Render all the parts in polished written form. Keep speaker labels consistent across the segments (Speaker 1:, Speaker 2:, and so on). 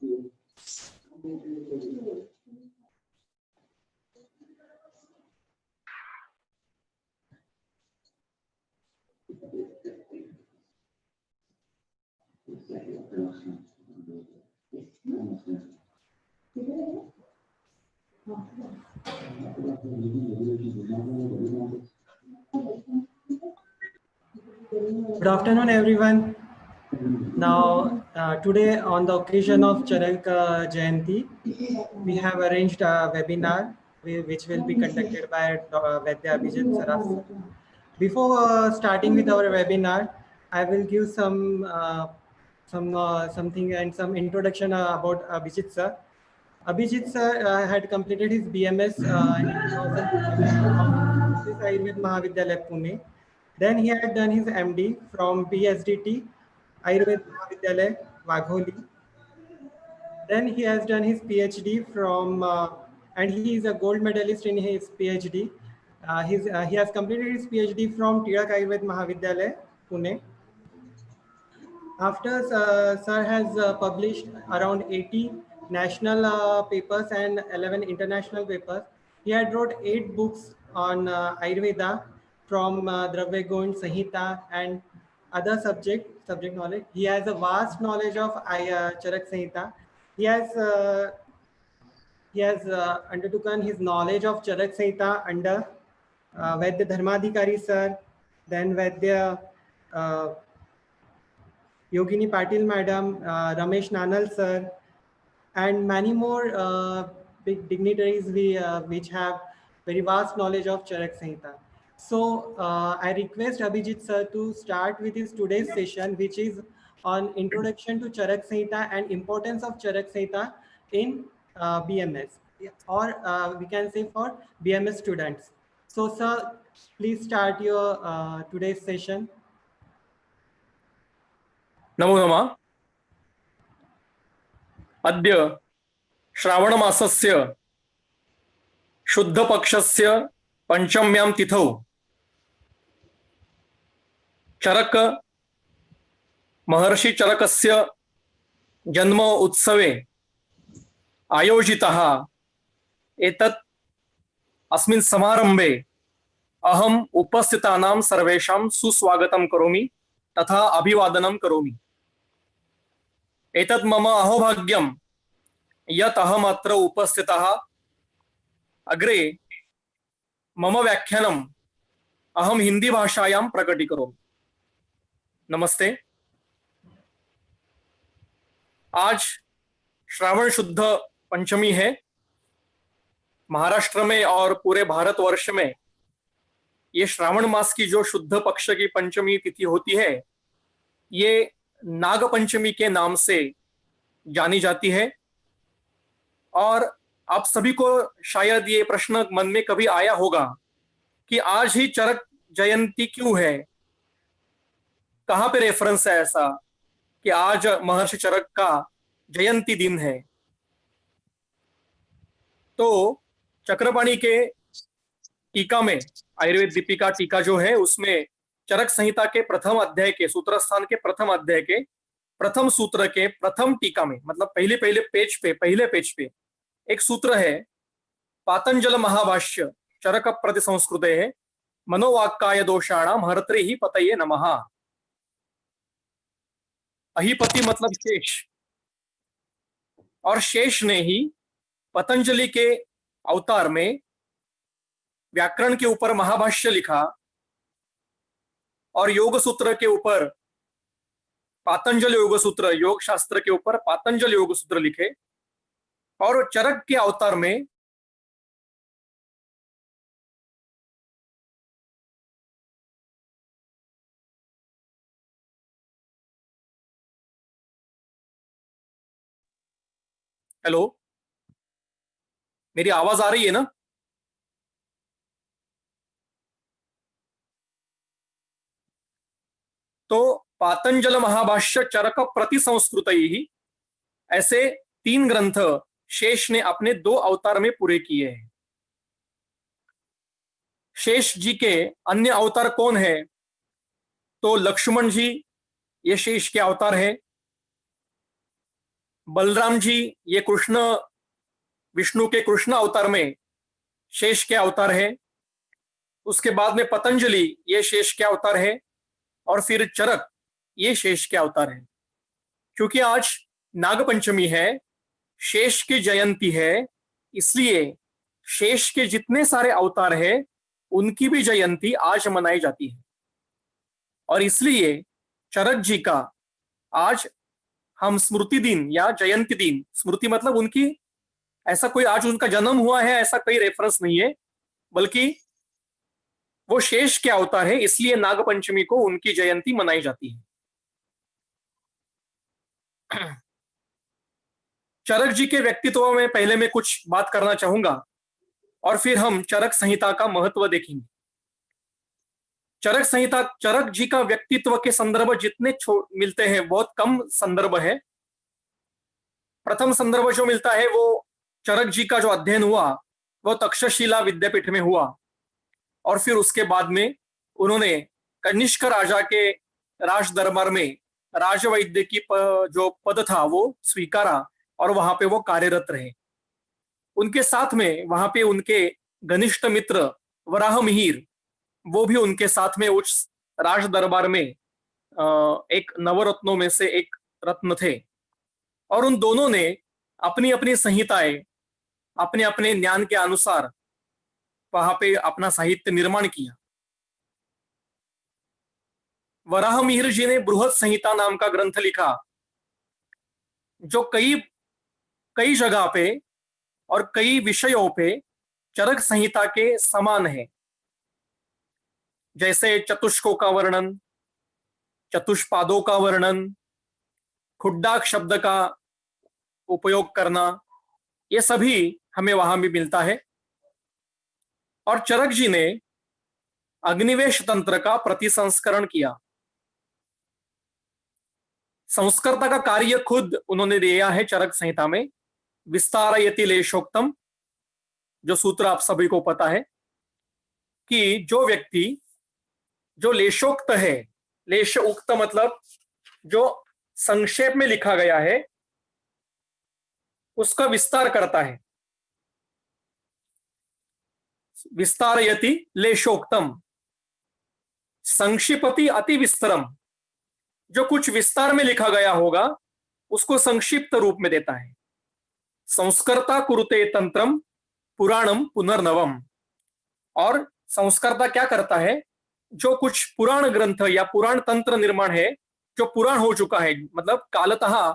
Speaker 1: Good afternoon, everyone. Now, today on the occasion of Charak Jayanti, we have arranged a webinar which will be conducted by Vaidya Abhijit Saraf. Before starting with our webinar, I will give something and some introduction about Abhijit sir. Abhijit sir had completed his BMS in 2015 from Ayurved Mahavidyalaya, Pune. Then he had done his MD from PSDT, Ayurved Mahavidyalaya, Wagholi. Then he has done his PhD from, and he is a gold medalist in his PhD. He has completed his PhD from Tirak Ayurved Mahavidyalaya, Pune. After Sir has published around 80 national papers and 11 international papers, he had wrote 8 books on Ayurveda from Dravya Gund, Samhita and other subject knowledge. He has a vast knowledge of Charak Samhita. He has undertaken his knowledge of Charak Samhita under Vaidya Dharmadhikari sir, then Vaidya Yogini Patil madam, Ramesh Nanal sir, and many more big dignitaries which have very vast knowledge of Charak Samhita. So I request Abhijit sir to start with his today's session, which is on introduction to Charak Samhita and importance of Charak Samhita in BMS, or we can say for BMS students. So sir, please start your today's session.
Speaker 2: नमो नमः। अद्य श्रावणमासस्य शुद्धपक्षस्य पंचम्यां तिथौ चरक महर्षि चरकस्य जन्म उत्सवे आयोजितः एतत् अस्मिन् समारंभे अहम् उपस्थितानां सर्वेषां सुस्वागतं करोमि तथा अभिवादनं करोमि। एतत् मम अहोभाग्यं यत् अहम् अत्र उपस्थितः। अग्रे मम व्याख्यानम् अहं हिंदी भाषायां प्रकटीकरोमि। नमस्ते। आज श्रावण शुद्ध पंचमी है। महाराष्ट्र में और पूरे भारतवर्ष में ये श्रावण मास की जो शुद्ध पक्ष की पंचमी तिथि होती है, ये नाग पंचमी के नाम से जानी जाती है। और आप सभी को शायद ये प्रश्न मन में कभी आया होगा कि आज ही चरक जयंती क्यों है, कहाँ पे रेफरेंस है ऐसा कि आज महर्षि चरक का जयंती दिन है। तो चक्रपाणी के टीका में, आयुर्वेद दीपिका टीका जो है, उसमें चरक संहिता के प्रथम अध्याय के सूत्रस्थान के प्रथम अध्याय के प्रथम सूत्र के प्रथम टीका में, मतलब पहले पेज पे एक सूत्र है, पातंजल महाभाष्य चरक प्रतिसंस्कृते है मनोवाक्काय दोषाणाम हर्त्रे ही पतये नमः। अहिपति मतलब शेष, और शेष ने ही पतंजलि के अवतार में व्याकरण के ऊपर महाभाष्य लिखा और योग सूत्र के ऊपर पातंजल योग सूत्र, योग शास्त्र के ऊपर पातंजल योग सूत्र लिखे। और चरक के अवतार में हेलो, मेरी आवाज आ रही है ना? तो पातंजल महाभाष्य चरक प्रतिसंस्कृत ही, ऐसे 3 ग्रंथ शेष ने अपने 2 अवतार में पूरे किए हैं। शेष जी के अन्य अवतार कौन है? तो लक्ष्मण जी ये शेष के अवतार है, बलराम जी ये कृष्ण, विष्णु के कृष्ण अवतार में शेष के अवतार है। उसके बाद में पतंजलि ये शेष के अवतार है, और फिर चरक ये शेष के अवतार है। क्योंकि आज नागपंचमी है, शेष की जयंती है, इसलिए शेष के जितने सारे अवतार है उनकी भी जयंती आज मनाई जाती है। और इसलिए चरक जी का आज हम स्मृति दिन या जयंती दिन, स्मृति मतलब उनकी, ऐसा कोई आज उनका जन्म हुआ है ऐसा कोई रेफरेंस नहीं है, बल्कि वो शेष के अवतार है, इसलिए नागपंचमी को उनकी जयंती मनाई जाती है। चरक जी के व्यक्तित्व में पहले मैं कुछ बात करना चाहूंगा, और फिर हम चरक संहिता का महत्व देखेंगे। चरक संहिता, चरक जी का व्यक्तित्व के संदर्भ जितने मिलते हैं बहुत कम संदर्भ है। प्रथम संदर्भ जो मिलता है वो चरक जी का जो अध्ययन हुआ वो तक्षशिला विद्यापीठ में हुआ, और फिर उसके बाद में उन्होंने कनिष्क राजा के राज दरबार में राजवैद्य की जो पद था वो स्वीकारा, और वहां पे वो कार्यरत रहे। उनके साथ में वहां पे उनके घनिष्ठ मित्र वराह मिहिर, वो भी उनके साथ में उस राज दरबार में एक नवरत्नों में से एक रत्न थे। और उन दोनों ने अपनी अपनी संहिताएं अपने अपने ज्ञान के अनुसार वहां पे अपना साहित्य निर्माण किया। वराह मिहिर जी ने बृहद संहिता नाम का ग्रंथ लिखा, जो कई कई जगह पे और कई विषयों पे चरक संहिता के समान है। जैसे चतुष्कों का वर्णन, चतुष्पादों का वर्णन, खुड्डाक शब्द का उपयोग करना, ये सभी हमें वहां भी मिलता है। और चरक जी ने अग्निवेश तंत्र का प्रतिसंस्करण किया। संस्कर्ता का कार्य खुद उन्होंने दिया है चरक संहिता में, विस्तारयति लेशोक्तम, जो सूत्र आप सभी को पता है कि जो व्यक्ति जो लेशोक्त है, लेश उक्त मतलब जो संक्षेप में लिखा गया है उसका विस्तार करता है। विस्तारयति लेशोक्तम, संक्षिपति अति विस्तरम, जो कुछ विस्तार में लिखा गया होगा उसको संक्षिप्त रूप में देता है। संस्कर्ता कुरुते तंत्रम पुराणम पुनर्नवम, और संस्कर्ता क्या करता है, जो कुछ पुराण ग्रंथ या पुराण तंत्र निर्माण है जो पुराण हो चुका है, मतलब कालतः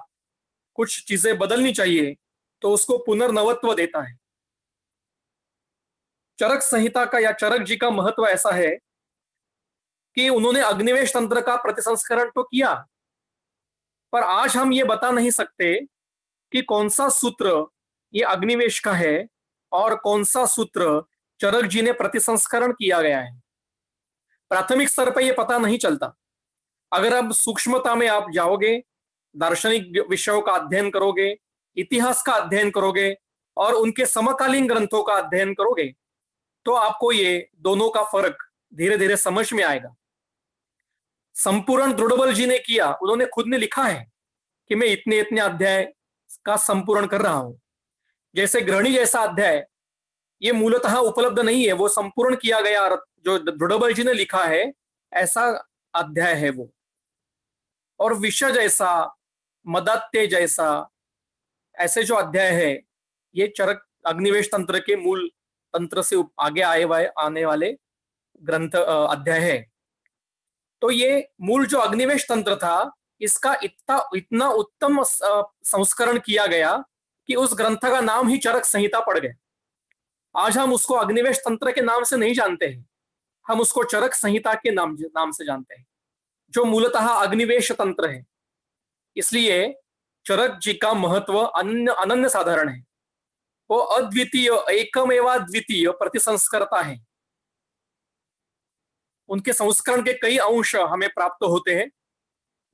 Speaker 2: कुछ चीजें बदलनी चाहिए, तो उसको पुनर्नवत्व देता है। चरक संहिता का या चरक जी का महत्व ऐसा है कि उन्होंने अग्निवेश तंत्र का प्रतिसंस्करण तो किया, पर आज हम ये बता नहीं सकते कि कौन सा सूत्र ये अग्निवेश का है और कौन सा सूत्र चरक जी ने प्रतिसंस्करण किया गया है। प्राथमिक स्तर पर यह पता नहीं चलता। अगर अब सूक्ष्मता में आप जाओगे, दार्शनिक विषयों का अध्ययन करोगे, इतिहास का अध्ययन करोगे और उनके समकालीन ग्रंथों का अध्ययन करोगे, तो आपको ये दोनों का फर्क धीरे धीरे समझ में आएगा। संपूर्ण दृढ़बल जी ने किया, उन्होंने खुद ने लिखा है कि मैं इतने इतने अध्याय का संपूर्ण कर रहा हूं। जैसे गृहणी जैसा अध्याय ये मूलतः उपलब्ध नहीं है, वो संपूर्ण किया गया जो दृढ़बल जी ने लिखा है ऐसा अध्याय है वो। और विष जैसा, मदात्य जैसा, ऐसे जो अध्याय है ये चरक अग्निवेश तंत्र के मूल तंत्र से आगे आने वाले ग्रंथ अध्याय है। तो ये मूल जो अग्निवेश तंत्र था इसका इतना उत्तम संस्करण किया गया कि उस ग्रंथ का नाम ही चरक संहिता पड़ गया। आज हम उसको अग्निवेश तंत्र के नाम से नहीं जानते हैं, हम उसको चरक संहिता के नाम से जानते हैं, जो मूलतः अग्निवेश तंत्र है। इसलिए चरक जी का महत्व अनन्य साधारण है। वो अद्वितीय, एकमेवा द्वितीय प्रतिसंस्कर्ता है। उनके संस्करण के कई अंश हमें प्राप्त होते हैं,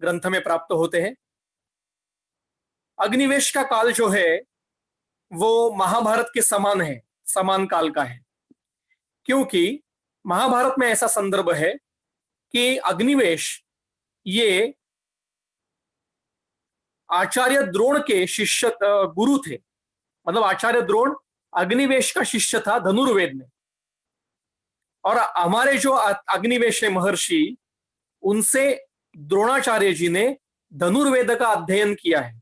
Speaker 2: ग्रंथ में प्राप्त होते हैं। अग्निवेश का काल जो है वो महाभारत के समान है, समान काल का है, क्योंकि महाभारत में ऐसा संदर्भ है कि अग्निवेश ये आचार्य द्रोण के शिष्य गुरु थे। मतलब आचार्य द्रोण अग्निवेश का शिष्य था धनुर्वेद में, और हमारे जो अग्निवेश महर्षि, उनसे द्रोणाचार्य जी ने धनुर्वेद का अध्ययन किया है।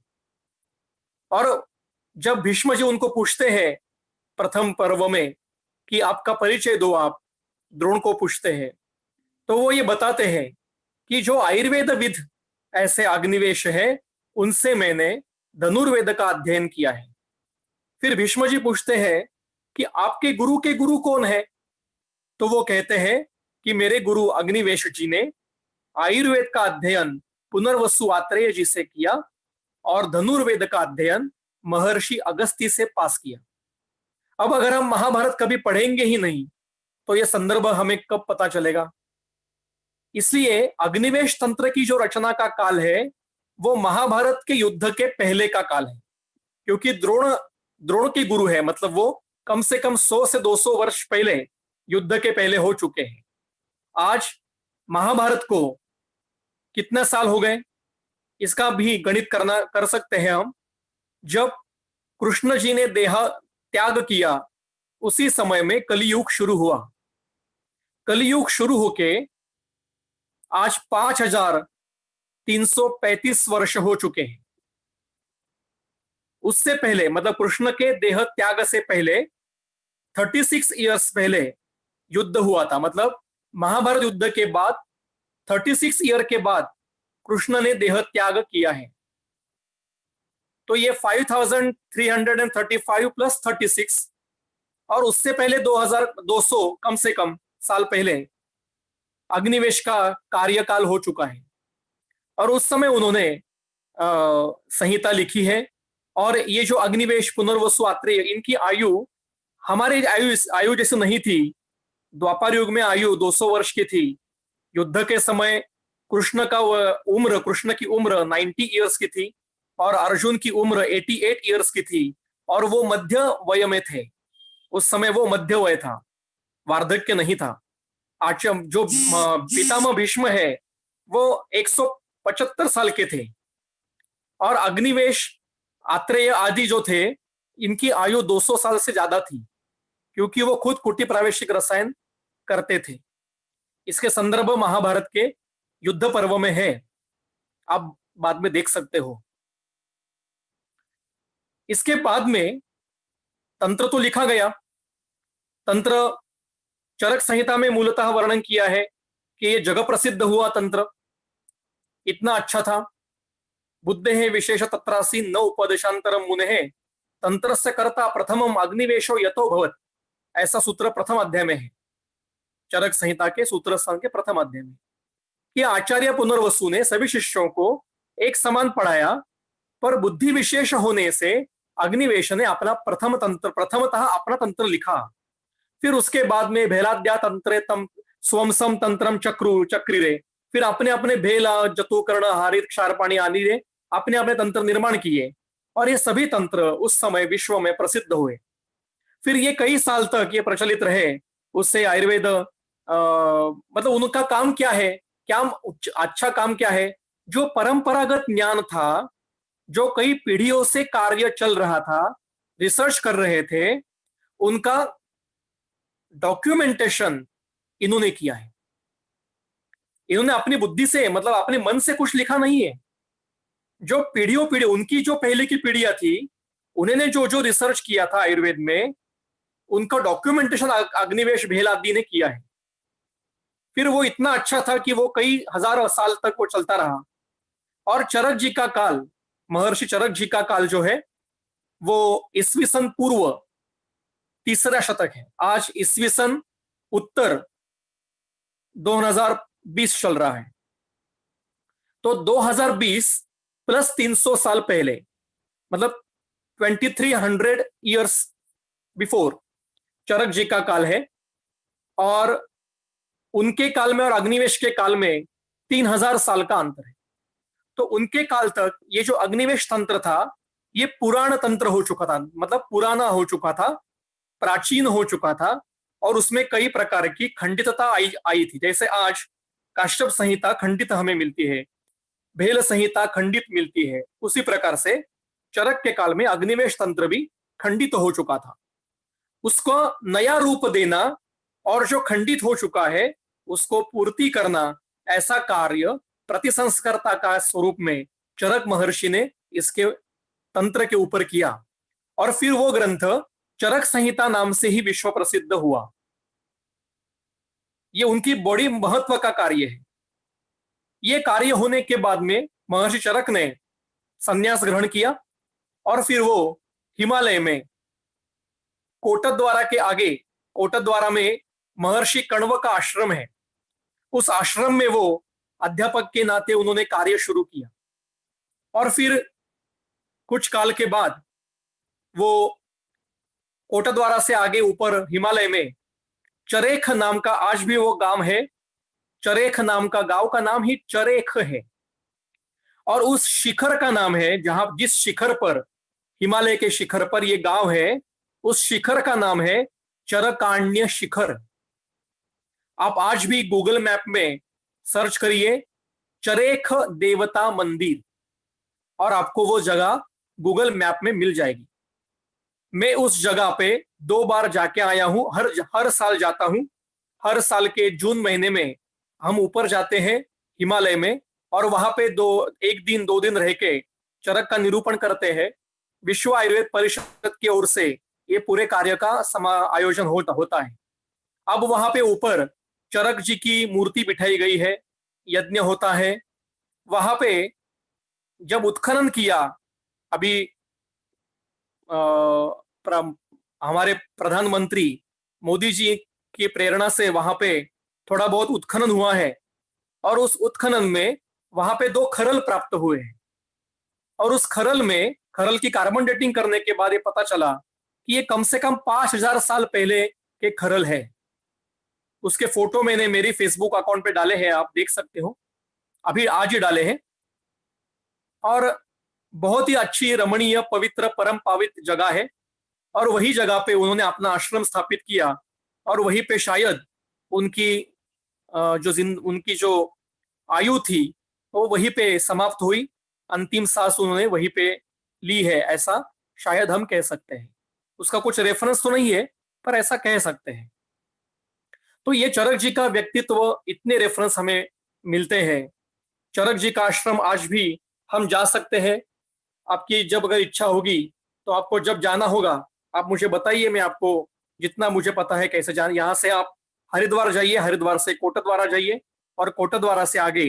Speaker 2: और जब भीष्म जी उनको पूछते हैं प्रथम पर्व में कि आपका परिचय दो, आप द्रोण को पूछते हैं, तो वो ये बताते हैं कि जो आयुर्वेद विद ऐसे अग्निवेश है, उनसे मैंने धनुर्वेद का अध्ययन किया है। फिर भीष्म जी पूछते हैं कि आपके गुरु के गुरु कौन है? तो वो कहते हैं कि मेरे गुरु अग्निवेश जी ने आयुर्वेद का अध्ययन पुनर्वसु आत्रेय जी से किया और धनुर्वेद का अध्ययन महर्षि अगस्त्य से पास किया। अब अगर हम महाभारत कभी पढ़ेंगे ही नहीं तो यह संदर्भ हमें कब पता चलेगा? इसलिए अग्निवेश तंत्र की जो रचना का काल है वो महाभारत के युद्ध के पहले का काल है, क्योंकि द्रोण के गुरु है, मतलब वो कम से कम 100 से 200 वर्ष पहले युद्ध के पहले हो चुके हैं। आज महाभारत को कितने साल हो गए, इसका भी गणित कर सकते हैं हम। जब कृष्ण जी ने देह त्याग किया उसी समय में कलियुग शुरू हुआ। कलियुग शुरू होके आज 5335 वर्ष हो चुके हैं। उससे पहले, मतलब कृष्ण के देह त्याग से पहले 36 इयर्स पहले युद्ध हुआ था। मतलब महाभारत युद्ध के बाद 36 ईयर के बाद कृष्ण ने देह त्याग किया है। तो ये 5335 प्लस 36, और उससे पहले 2200 कम से कम साल पहले अग्निवेश का कार्यकाल हो चुका है। और उस समय उन्होंने संहिता लिखी है। और ये जो अग्निवेश, पुनर्वसु, आत्रेय, इनकी आयु हमारे आयु जैसे नहीं थी। द्वापर युग में आयु 200 वर्ष की थी। युद्ध के समय कृष्ण की उम्र 90 इयर्स की थी और अर्जुन की उम्र 88 इयर्स की थी, और वो मध्य वय में थे। उस समय वो मध्य वय था, वार्धक्य नहीं था। जो पितामह भीष्म है वो 175 साल के थे, और अग्निवेश, आत्रेय आदि जो थे, इनकी आयु 200 साल से ज्यादा थी, क्योंकि वो खुद कुटी प्रावेशिक रसायन करते थे। इसके संदर्भ महाभारत के युद्ध पर्व में है, आप बाद में देख सकते हो। इसके बाद में तंत्र तो लिखा गया। तंत्र चरक संहिता में मूलतः वर्णन किया है कि ये जग प्रसिद्ध हुआ तंत्र, इतना अच्छा था। बुद्धे विशेष तत्रासी न उपदेशांतरम मुने तंत्रस्य कर्ता प्रथमम अग्निवेशो यतो भवत, ऐसा सूत्र प्रथम अध्याय में है, चरक संहिता के सूत्र संघ के प्रथम अध्याय में, कि आचार्य पुनर्वसु ने सभी शिष्यों को एक समान पढ़ाया, पर बुद्धि विशेष होने से अग्निवेश ने अपना प्रथमतः अपना तंत्र लिखा। फिर उसके बाद में भेलाद्या तंत्रे तम स्वमसम तंत्रम चक्रिरे, फिर अपने अपने भेला, जतुकर्ण, हारित, क्षारपाणी आदि ने अपने अपने तंत्र निर्माण किए, और ये सभी तंत्र उस समय विश्व में प्रसिद्ध हुए। फिर ये कई साल तक ये प्रचलित रहे। उससे आयुर्वेद मतलब उनका काम क्या है, क्या अच्छा काम क्या है, जो परंपरागत ज्ञान था, जो कई पीढ़ियों से कार्य चल रहा था, रिसर्च कर रहे थे, उनका डॉक्यूमेंटेशन इन्होंने किया है। इन्होंने अपनी बुद्धि से, मतलब अपने मन से कुछ लिखा नहीं है। जो पीढ़ियों उनकी जो पहले की पीढ़ियां थी, उन्होंने जो जो रिसर्च किया था आयुर्वेद में, उनका डॉक्यूमेंटेशन अग्निवेश भेल आदि ने किया है। फिर वो इतना अच्छा था कि वो कई हजारों साल तक वो चलता रहा। और चरक जी का काल, महर्षि चरक जी का काल जो है वो ईस्वी सन पूर्व 3रा शतक है। आज ईस्वी सन उत्तर 2020 चल रहा है। तो 2020 प्लस 300 साल पहले, मतलब 2300 ईयर्स बिफोर चरक जी का काल है। और उनके काल में और अग्निवेश के काल में 3000 साल का अंतर है। तो उनके काल तक ये जो अग्निवेश तंत्र था, ये पुराण तंत्र हो चुका था, मतलब पुराना हो चुका था, प्राचीन हो चुका था, और उसमें कई प्रकार की खंडितता आई थी। जैसे आज काश्यप संहिता खंडित हमें मिलती है, भेल संहिता खंडित मिलती है, उसी प्रकार से चरक के काल में अग्निवेश तंत्र भी खंडित हो चुका था। उसको नया रूप देना और जो खंडित हो चुका है उसको पूर्ति करना, ऐसा कार्य प्रतिसंस्कर्ता का स्वरूप में चरक महर्षि ने इसके तंत्र के ऊपर किया, और फिर वो ग्रंथ चरक संहिता नाम से ही विश्व प्रसिद्ध हुआ। ये उनकी बड़ी महत्व का कार्य है। ये कार्य होने के बाद में महर्षि चरक ने संन्यास ग्रहण किया और फिर वो हिमालय में कोटद्वारा के आगे, कोटद्वारा में महर्षि कण्व का आश्रम है, उस आश्रम में वो अध्यापक के नाते उन्होंने कार्य शुरू किया। और फिर कुछ काल के बाद वो कोटद्वारा से आगे ऊपर हिमालय में चरेख नाम का, आज भी वो गांव है, चरेख नाम का, गांव का नाम ही चरेख है, और उस शिखर का नाम है, जहां जिस शिखर पर, हिमालय के शिखर पर ये गांव है, उस शिखर का नाम है चरकाण्य शिखर। आप आज भी गूगल मैप में सर्च करिए चरेख देवता मंदिर और आपको वो जगह गूगल मैप में मिल जाएगी। मैं उस जगह पे 2 बार जाके आया हूं, हर साल जाता हूं। हर साल के जून महीने में हम ऊपर जाते हैं हिमालय में, और वहां पे 1 दिन 2 दिन रह के चरक का निरूपण करते हैं। विश्व आयुर्वेद परिषद की ओर से ये पूरे कार्य का आयोजन होता है। अब वहां पे ऊपर चरक जी की मूर्ति बिठाई गई है, यज्ञ होता है। वहां पे जब उत्खनन किया, अभी हमारे प्रधानमंत्री मोदी जी की प्रेरणा से वहां पे थोड़ा बहुत उत्खनन हुआ है, और उस उत्खनन में वहां पे 2 खरल प्राप्त हुए हैं। और उस खरल की कार्बन डेटिंग करने के बाद ये पता चला कि ये कम से कम 5000 साल पहले के खरल है। उसके फोटो मैंने मेरी फेसबुक अकाउंट पे डाले हैं, आप देख सकते हो, अभी आज ही डाले हैं। और बहुत ही अच्छी, रमणीय, पवित्र, परम पावित्र जगह है, और वही जगह पे उन्होंने अपना आश्रम स्थापित किया, और वहीं पे शायद उनकी उनकी जो आयु थी वो वहीं पे समाप्त हुई, अंतिम सांस उन्होंने वहीं पे ली है, ऐसा शायद हम कह सकते हैं। उसका कुछ रेफरेंस तो नहीं है, पर ऐसा कह सकते हैं। तो ये चरक जी का व्यक्तित्व, इतने रेफरेंस हमें मिलते हैं। चरक जी का आश्रम आज भी हम जा सकते हैं। आपकी जब अगर इच्छा होगी तो आपको जब जाना होगा आप मुझे बताइए, मैं आपको जितना मुझे पता है कैसे जाना। यहाँ से आप हरिद्वार जाइए, हरिद्वार से कोटद्वारा जाइए, और कोटद्वारा से आगे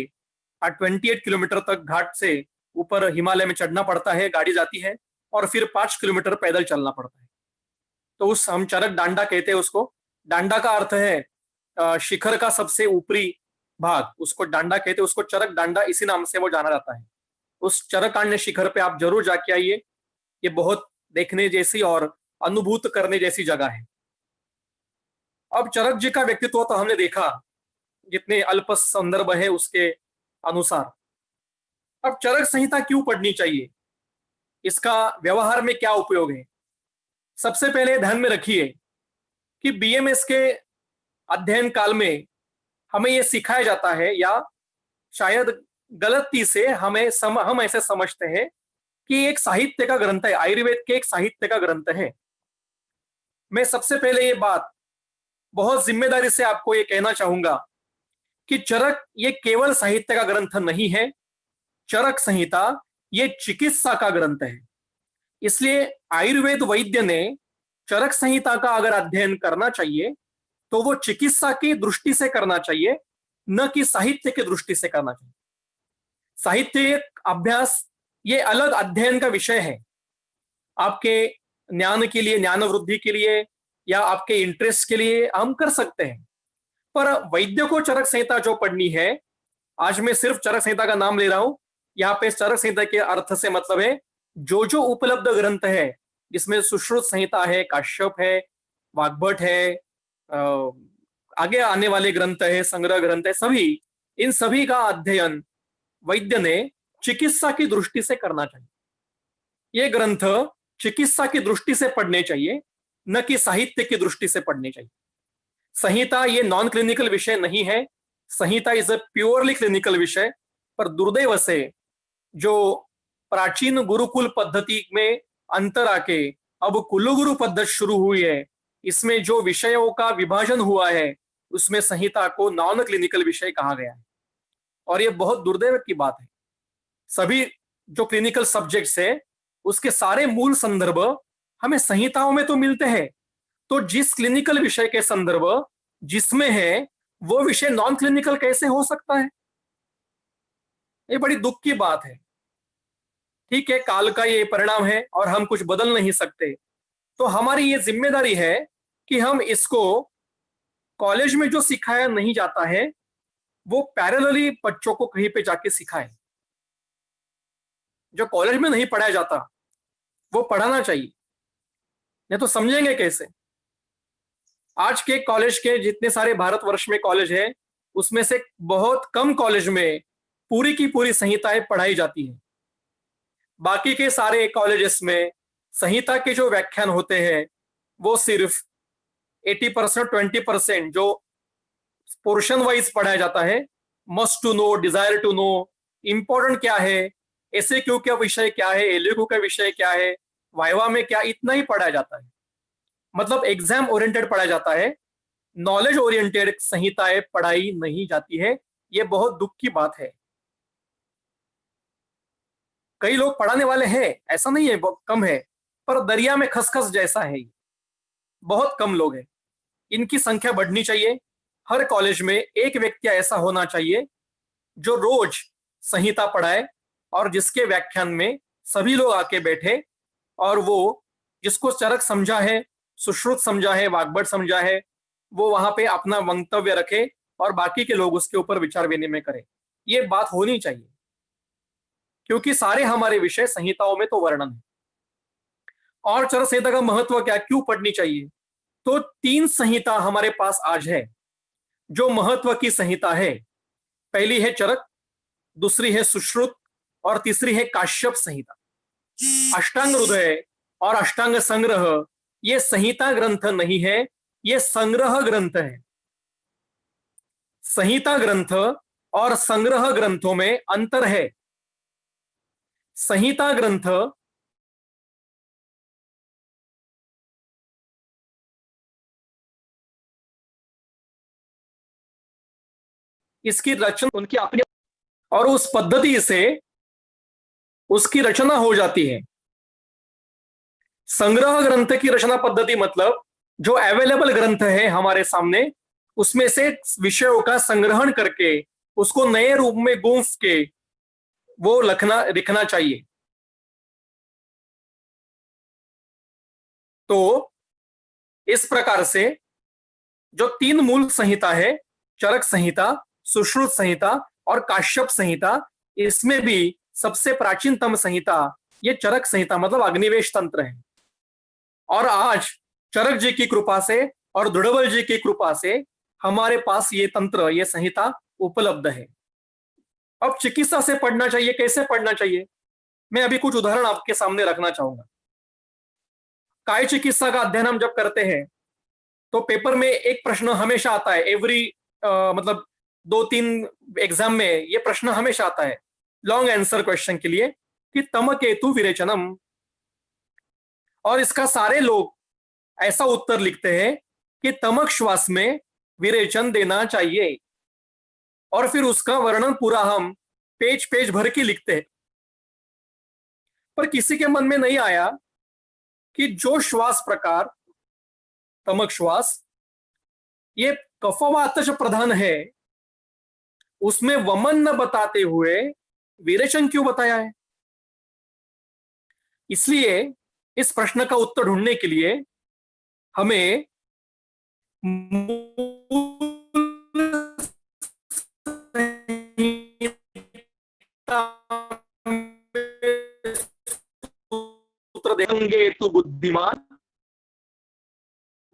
Speaker 2: 28 किलोमीटर तक घाट से ऊपर हिमालय में चढ़ना पड़ता है, गाड़ी जाती है, और फिर 5 किलोमीटर पैदल चलना पड़ता है। तो उस हम चरक डांडा कहते हैं उसको। डांडा का अर्थ है शिखर का सबसे ऊपरी भाग, उसको डांडा कहते हैं, उसको चरक डांडा इसी नाम से वो जाना जाता है। उस चरकाण्य शिखर पे आप जरूर जाके आइए, ये बहुत देखने जैसी और अनुभूत करने जैसी जगह है। अब चरक जी का व्यक्तित्व तो हमने देखा, जितने अल्प संदर्भ है उसके अनुसार। अब चरक संहिता क्यों पढ़नी चाहिए, इसका व्यवहार में क्या उपयोग है? सबसे पहले ध्यान में रखिए कि बीएमएस के अध्ययन काल में हमें यह सिखाया जाता है, या शायद गलती से हम ऐसे समझते हैं कि एक साहित्य का ग्रंथ है, आयुर्वेद के एक साहित्य का ग्रंथ है। मैं सबसे पहले ये बात बहुत जिम्मेदारी से आपको ये कहना चाहूंगा कि चरक ये केवल साहित्य का ग्रंथ नहीं है। चरक संहिता ये चिकित्सा का ग्रंथ है। इसलिए आयुर्वेद वैद्य ने चरक संहिता का अगर अध्ययन करना चाहिए तो वो चिकित्सा की दृष्टि से करना चाहिए, न कि साहित्य की दृष्टि से करना चाहिए। साहित्य अभ्यास ये अलग अध्ययन का विषय है, आपके ज्ञान के लिए, ज्ञान वृद्धि के लिए, या आपके इंटरेस्ट के लिए हम कर सकते हैं। पर वैद्य को चरक संहिता जो पढ़नी है, आज मैं सिर्फ चरक संहिता का नाम ले रहा हूं, यहाँ पे चरक संहिता के अर्थ से मतलब है जो उपलब्ध ग्रंथ है, जिसमें सुश्रुत संहिता है, काश्यप है, वाग्भट है, आगे आने वाले ग्रंथ है, संग्रह ग्रंथ है, सभी, इन सभी का अध्ययन वैद्य ने चिकित्सा की दृष्टि से करना चाहिए। ये ग्रंथ चिकित्सा की दृष्टि से पढ़ने चाहिए, न कि साहित्य की दृष्टि से पढ़ने चाहिए। संहिता ये नॉन क्लिनिकल विषय नहीं है, संहिता इज अ प्योरली क्लिनिकल विषय। पर दुर्दैव से जो प्राचीन गुरुकुल पद्धति में अंतर आके अब कुलगुरु पद्धति शुरू हुई है, इसमें जो विषयों का विभाजन हुआ है उसमें संहिता को नॉन क्लिनिकल विषय कहा गया है। और ये बहुत दुर्दैव की बात है। सभी जो क्लिनिकल सब्जेक्ट्स है उसके सारे मूल संदर्भ हमें संहिताओं में तो मिलते हैं, तो जिस क्लिनिकल विषय के संदर्भ जिसमें है वो विषय नॉन क्लिनिकल कैसे हो सकता है? ये बड़ी दुख की बात है। ठीक है, काल का ये परिणाम है और हम कुछ बदल नहीं सकते, तो हमारी ये जिम्मेदारी है कि हम इसको कॉलेज में जो सिखाया नहीं जाता है वो पैरेलली बच्चों को कहीं पे जाके सिखाए। जो कॉलेज में नहीं पढ़ाया जाता वो पढ़ाना चाहिए, नहीं तो समझेंगे कैसे? आज के कॉलेज के जितने सारे भारतवर्ष में कॉलेज है उसमें से बहुत कम कॉलेज में पूरी की पूरी संहिताएं पढ़ाई जाती हैं। बाकी के सारे कॉलेजेस में संहिता के जो व्याख्यान होते हैं वो सिर्फ 80% 20% जो पोर्शन वाइज पढ़ाया जाता है, must to know, desire to know, important क्या है, एसएक्यू का विषय क्या है, एलक्यू का विषय क्या है, वाइवा में क्या, इतना ही पढ़ाया जाता है। मतलब एग्जाम ओरिएंटेड पढ़ाया जाता है, नॉलेज ओरिएंटेड संहिताएं पढ़ाई नहीं जाती है। ये बहुत दुख की बात है। कई लोग पढ़ाने वाले हैं, ऐसा नहीं है, बहुत कम है, पर दरिया में खसखस जैसा है, बहुत कम लोग हैं। इनकी संख्या बढ़नी चाहिए। हर कॉलेज में एक व्यक्ति ऐसा होना चाहिए जो रोज संहिता पढ़ाए और जिसके व्याख्यान में सभी लोग आके बैठे और वो जिसको चरक समझा है, सुश्रुत समझा है, वाग्भट समझा है, वो वहां पे अपना वक्तव्य रखे और बाकी के लोग उसके ऊपर विचार विनिमय करें। ये बात होनी चाहिए, क्योंकि सारे हमारे विषय संहिताओं में तो वर्णन है। और चरक संहिता का महत्व क्या, क्यों पढ़नी चाहिए? तो 3 संहिता हमारे पास आज है जो महत्व की संहिता है। पहली है चरक, दूसरी है सुश्रुत और तीसरी है काश्यप संहिता। अष्टांग हृदय और अष्टांग संग्रह ये संहिता ग्रंथ नहीं है, ये संग्रह ग्रंथ है। संहिता ग्रंथ और संग्रह ग्रंथों में अंतर है। संहिता ग्रंथ इसकी रचना उनकी अपनी और उस पद्धति से उसकी रचना हो जाती है। संग्रह ग्रंथ की रचना पद्धति मतलब जो अवेलेबल ग्रंथ है हमारे सामने उसमें से विषयों का संग्रहण करके उसको नए रूप में गूंथ के वो लिखना चाहिए। तो इस प्रकार से जो 3 मूल संहिता है, चरक संहिता, सुश्रुत संहिता और काश्यप संहिता, इसमें भी सबसे प्राचीनतम संहिता ये चरक संहिता मतलब अग्निवेश तंत्र है। और आज चरक जी की कृपा से और दृढ़बल जी की कृपा से हमारे पास ये तंत्र, ये संहिता उपलब्ध है। अब चिकित्सा से पढ़ना चाहिए, कैसे पढ़ना चाहिए, मैं अभी कुछ उदाहरण आपके सामने रखना चाहूंगा। काय चिकित्सा का अध्ययन हम जब करते हैं तो पेपर में एक प्रश्न हमेशा आता है, मतलब 2-3 एग्जाम में ये प्रश्न हमेशा आता है लॉन्ग आंसर क्वेश्चन के लिए कि तम केतु विरेचनम, और इसका सारे लोग ऐसा उत्तर लिखते हैं कि तमक श्वास में विरेचन देना चाहिए, और फिर उसका वर्णन पूरा हम पेज पेज भर के लिखते हैं। पर किसी के मन में नहीं आया कि जो श्वास प्रकार तमक श्वास ये कफवातज प्रधान है उसमें वमन न बताते हुए विरेचन क्यों बताया है? इसलिए इस प्रश्न का उत्तर ढूंढने के लिए हमें सूत्र देंगे तू बुद्धिमान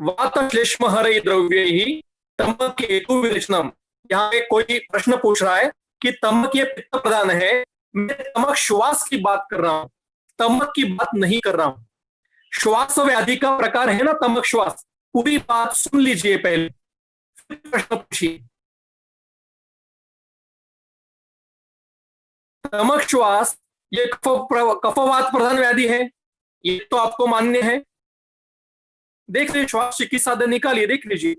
Speaker 2: वात श्लेष्म हरे द्रव्य ही तमक हेतु विरेचनम। यहाँ पे कोई प्रश्न पूछ रहा है कि तमक ये पित्त प्रधान है, मैं तमक श्वास की बात कर रहा हूं, तमक की बात नहीं कर रहा हूं। श्वास व्याधि का प्रकार है ना तमक श्वास, पूरी बात सुन लीजिए पहले फिर प्रश्न पूछिए। तमक श्वास ये कफवात प्रधान व्याधि है, ये तो आपको मान्य है। देख लीजिए श्वास चिकित्सा अध्याय निकालिए, देख लीजिए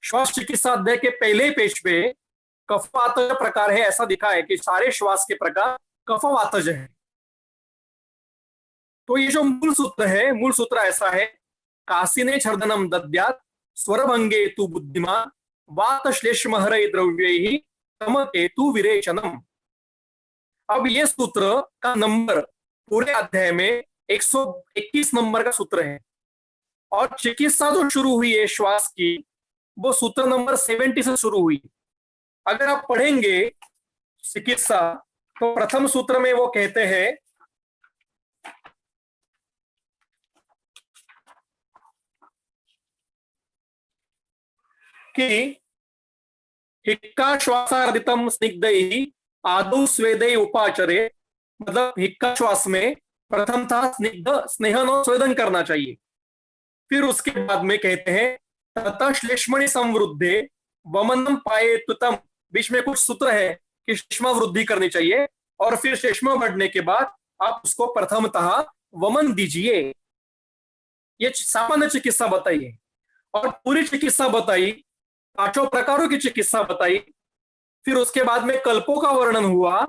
Speaker 2: श्वास चिकित्सा अध्याय के पहले पेज पे कफवातज प्रकार है ऐसा दिखा है कि सारे श्वास के प्रकार कफवातज है। तो ये जो मूल सूत्र है, मूल सूत्र ऐसा है, कासिने छर्दनम दद्यात् स्वरभंगे तु बुद्धिमान वात श्लेष्म हरय द्रव्यैहि तमकेतु विरेचनम। अब ये सूत्र का नंबर पूरे अध्याय में 121 नंबर का सूत्र है, और चिकित्सा जो शुरू हुई है श्वास की वो सूत्र नंबर 70 से शुरू हुई। अगर आप पढ़ेंगे चिकित्सा तो प्रथम सूत्र में वो कहते हैं कि हिक्का श्वासार्दितम स्निग्धैः आदौ स्वेदैः उपाचरे, मतलब हिक्का श्वास में प्रथम था स्निग्ध स्नेहन और स्वेदन करना चाहिए। फिर उसके बाद में कहते हैं ततः श्लेष्मणि संवृद्धे वमनम पायेतुतम, बीच में कुछ सूत्र है कि श्लेष्मा वृद्धि करनी चाहिए, और फिर श्लेष्मा बढ़ने के बाद आप उसको प्रथमतः वमन दीजिए। ये सामान्य चिकित्सा बताइए, और पूरी चिकित्सा बताई, पांचों प्रकारों की चिकित्सा बताई, फिर उसके बाद में कल्पों का वर्णन हुआ,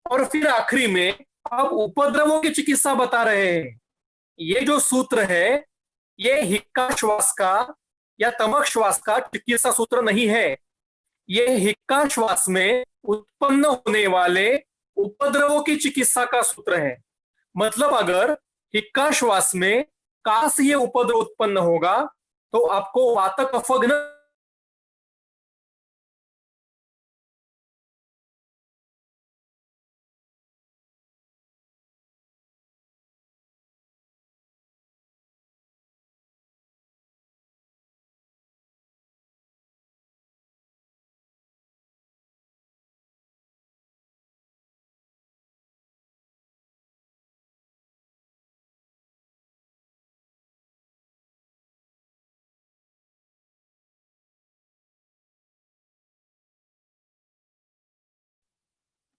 Speaker 2: और फिर आखिरी में आप उपद्रवों की चिकित्सा बता रहे हैं। ये जो सूत्र है ये हिक्का श्वास का या तमक श्वास का चिकित्सा सूत्र नहीं है, ये हिक्का श्वास में उत्पन्न होने वाले उपद्रवों की चिकित्सा का सूत्र है। मतलब अगर हिक्का श्वास में कास ये उपद्रव उत्पन्न होगा तो आपको वात कफघ्न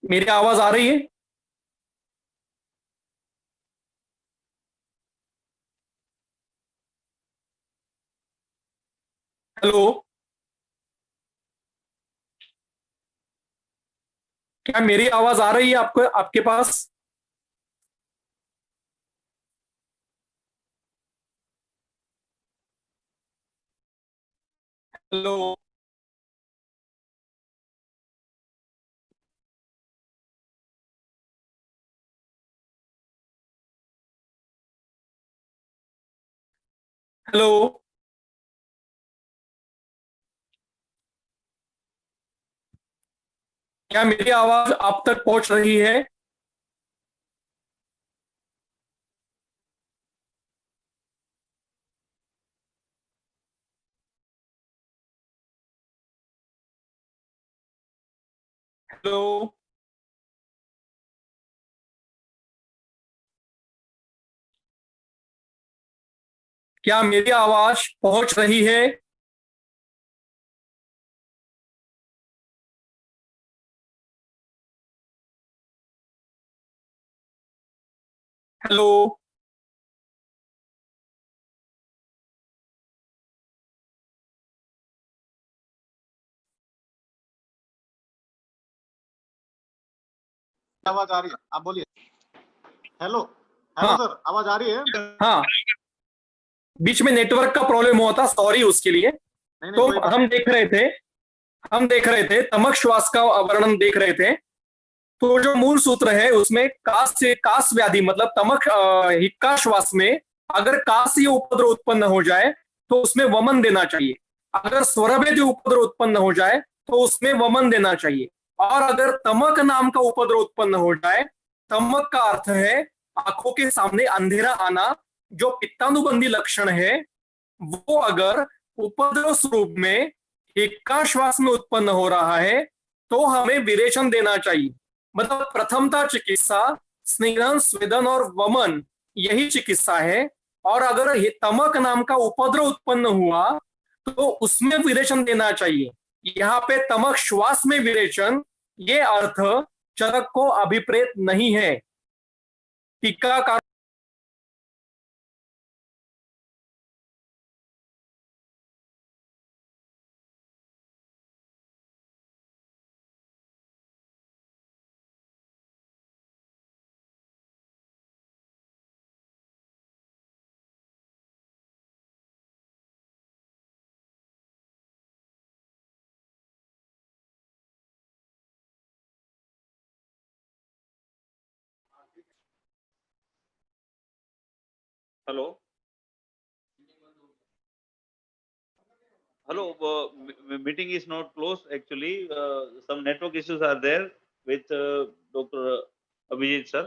Speaker 2: मेरी आवाज आ रही है? हेलो, क्या मेरी आवाज आ रही है आपको, आपके पास? हेलो, हेलो, क्या मेरी आवाज आप तक पहुंच रही है? हेलो, क्या मेरी आवाज पहुंच रही है? हेलो,
Speaker 3: आवाज आ रही है, आप बोलिए। हेलो हेलो
Speaker 2: हाँ
Speaker 3: सर, आवाज आ रही है?
Speaker 2: हाँ, बीच में नेटवर्क का प्रॉब्लम हुआ था, सॉरी उसके लिए।
Speaker 3: नहीं
Speaker 2: तो
Speaker 3: कोई बात
Speaker 2: हम देख रहे थे तमक श्वास का वर्णन देख रहे थे। तो जो मूल सूत्र है उसमें कास से कास व्याधि मतलब तमक हिक्का श्वास में अगर कास या उपद्रव उत्पन्न हो जाए तो उसमें वमन देना चाहिए। अगर स्वरभेदी उपद्रव उत्पन्न हो जाए तो उसमें वमन देना चाहिए। और अगर तमक नाम का उपद्रव उत्पन्न हो जाए, तमक का अर्थ है आंखों के सामने अंधेरा आना, जो पित्तानुबंधी लक्षण है, वो अगर उपद्रव स्वरूप में हिक्का श्वास में उत्पन्न हो रहा है तो हमें विरेचन देना चाहिए। मतलब प्रथमता चिकित्सा स्निग्धन स्वेदन और वमन यही चिकित्सा है। और अगर तमक नाम का उपद्रव उत्पन्न हुआ तो उसमें विरेचन देना चाहिए। यहाँ पे तमक श्वास में विरेचन ये अर्थ चरक को अभिप्रेत नहीं है। टीकाकार
Speaker 4: Hello. Hello. Meeting is not closed actually. Some network issues are there with Dr. Abhijit sir.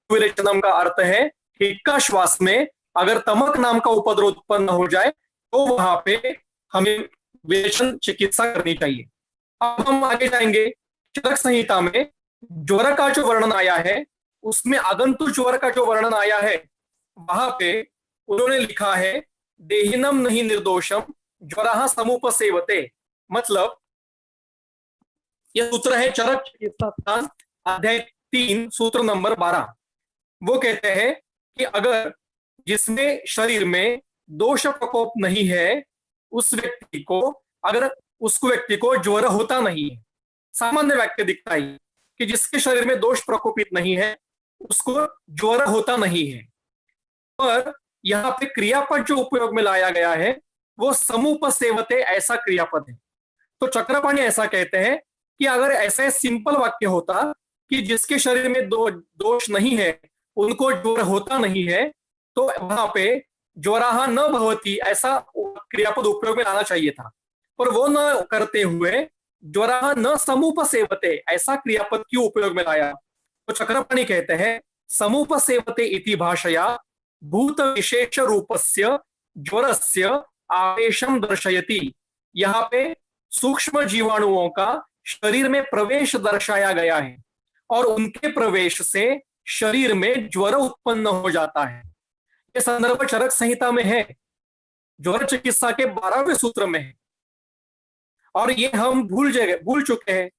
Speaker 2: विरेचनम का अर्थ है हिक्का श्वास में अगर तमक नाम का उपद्रव उत्पन्न हो जाए तो वहां पे हमें विरेचन चिकित्सा करनी चाहिए। अब हम आगे जाएंगे। चरक संहिता में ज्वर का जो वर्णन आया है उसमें आगंतुक ज्वर का जो वर्णन आया है वहां पे उन्होंने लिखा है देहिनम नहीं निर्दोषम ज्वरः समुपसेवते। मतलब यह सूत्र है चरक चिकित्सा अध्याय 3 सूत्र नंबर 12। वो कहते हैं कि अगर जिसमें शरीर में दोष प्रकोप नहीं है उस व्यक्ति को व्यक्ति को ज्वर होता नहीं है। सामान्य वाक्य दिखता है कि जिसके शरीर में दोष प्रकोपित नहीं है उसको ज्वर होता नहीं है। पर यहाँ पे क्रियापद जो उपयोग में लाया गया है वो समुपसेवते ऐसा क्रियापद है। तो चक्रपाणी ऐसा कहते हैं कि अगर ऐसा सिंपल वाक्य होता कि जिसके शरीर में दोष नहीं है उनको ज्वर होता नहीं है तो वहां पे ज्वराः न भवति ऐसा क्रियापद उपयोग में लाना चाहिए था। पर वो न करते हुए ज्वराः न समुपसेवते ऐसा क्रियापद क्यों उपयोग में लाया? तो चक्रपाणी कहते हैं समुपसेवते इति भाषया भूत विशेष रूपस्य ज्वरस्य आवेशम दर्शयति। यहाँ पे सूक्ष्म जीवाणुओं का शरीर में प्रवेश दर्शाया गया है और उनके प्रवेश से शरीर में ज्वर उत्पन्न हो जाता है। ये संदर्भ चरक संहिता में है, ज्वर चिकित्सा के 12वें सूत्र में है। और ये हम भूल चुके हैं।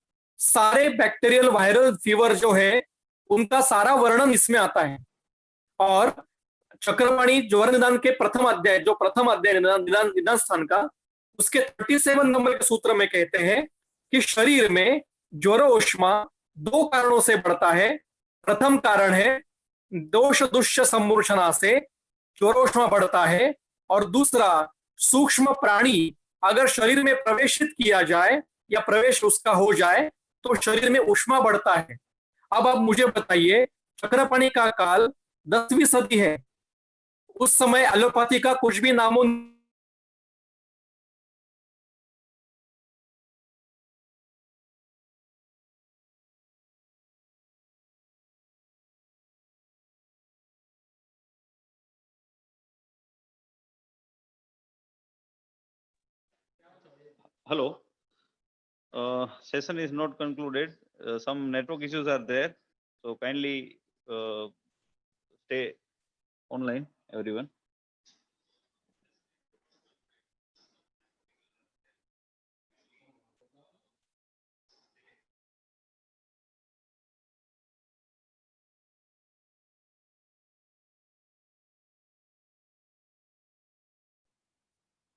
Speaker 2: सारे बैक्टीरियल वायरल फीवर जो है उनका सारा वर्णन इसमें आता है। और चक्रपाणी ज्वर निदान के प्रथम अध्याय निदान स्थान का उसके 37 नंबर के सूत्र में कहते हैं कि शरीर में ज्वर ऊष्मा 2 कारणों से बढ़ता है। प्रथम कारण है दोष दुष्य सम्मूर्छना से ज्वरोष्मा बढ़ता है और दूसरा सूक्ष्म प्राणी अगर शरीर में प्रवेशित किया जाए या प्रवेश उसका हो जाए तो शरीर में ऊष्मा बढ़ता है। अब आप मुझे बताइए चक्रपाणी का काल 10वीं सदी है। उस समय एलोपैथी का कुछ भी नामो
Speaker 4: Hello. Session is not concluded. Some network issues are there. So kindly stay online, everyone.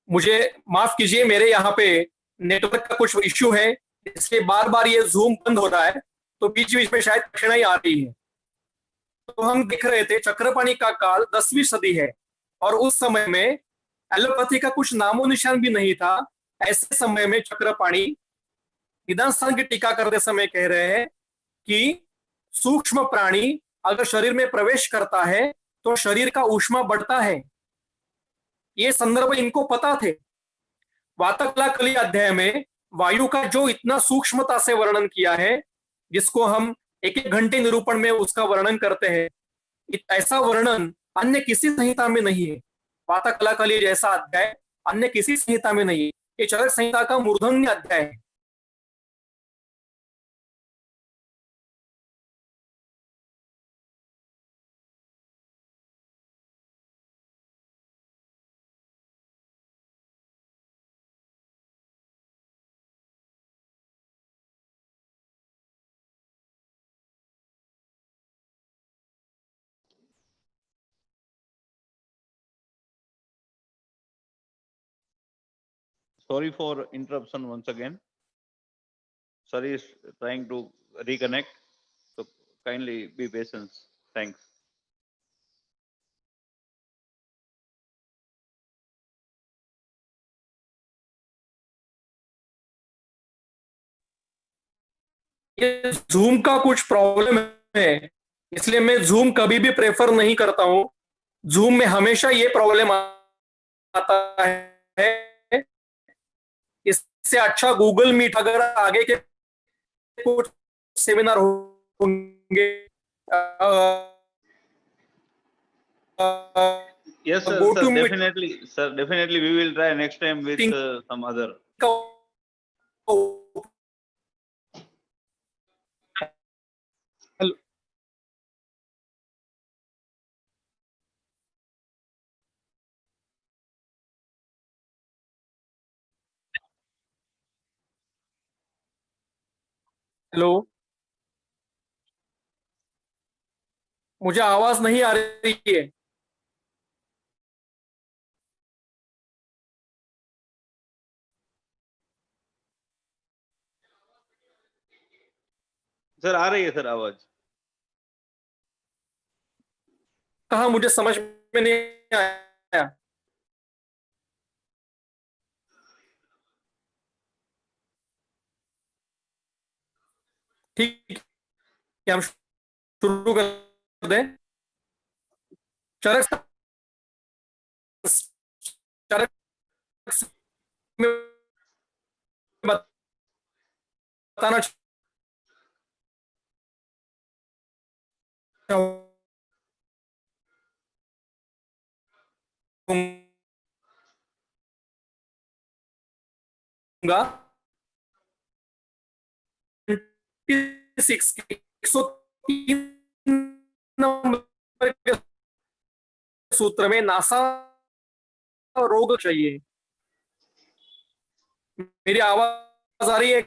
Speaker 2: मुझे माफ कीजिए, मेरे यहाँ पे नेटवर्क का कुछ इश्यू है इसलिए बार बार ये जूम बंद हो रहा है, तो बीच बीच में शायद कठिनाई आ रही है। तो हम देख रहे थे चक्रपाणी का काल 10वीं सदी है और उस समय में एलोपैथी का कुछ नामो निशान भी नहीं था। ऐसे समय में चक्रपाणी निदान स्थान की टीका करते समय कह रहे हैं कि सूक्ष्म प्राणी अगर शरीर में प्रवेश करता है तो शरीर का ऊष्मा बढ़ता है। ये संदर्भ इनको पता थे। वातकला कली अध्याय में वायु का जो इतना सूक्ष्मता से वर्णन किया है जिसको हम एक एक घंटे निरूपण में उसका वर्णन करते हैं, ऐसा वर्णन अन्य किसी संहिता में नहीं है। वातकला कली जैसा अध्याय अन्य किसी संहिता में नहीं है। ये चरक संहिता का मूर्धन्य अध्याय है।
Speaker 4: Sorry for interruption once again. Sir is trying to reconnect, so kindly be patient. Thanks.
Speaker 2: ये जूम का कुछ प्रॉब्लम है, इसलिए मैं जूम कभी भी प्रेफर नहीं करता हूं। जूम में हमेशा ये प्रॉब्लम आता है। इससे अच्छा गूगल मीट, अगर आगे के कुछ सेमिनार होंगे,
Speaker 4: Yes, sir.
Speaker 2: Go
Speaker 4: Sir,
Speaker 2: to
Speaker 4: definitely. Sir, definitely we will try next time with
Speaker 2: meeting
Speaker 4: some other.
Speaker 2: हेलो, मुझे आवाज नहीं आ रही है।
Speaker 4: सर आ रही है सर आवाज।
Speaker 2: कहा, मुझे समझ में नहीं आया। ठीक है, हम शुरू कर दें। चरक चरक में बताना चाहूंगा 26 103 नंबर के सूत्र में नासा रोग चाहिए। मेरी आवाज आ रही है?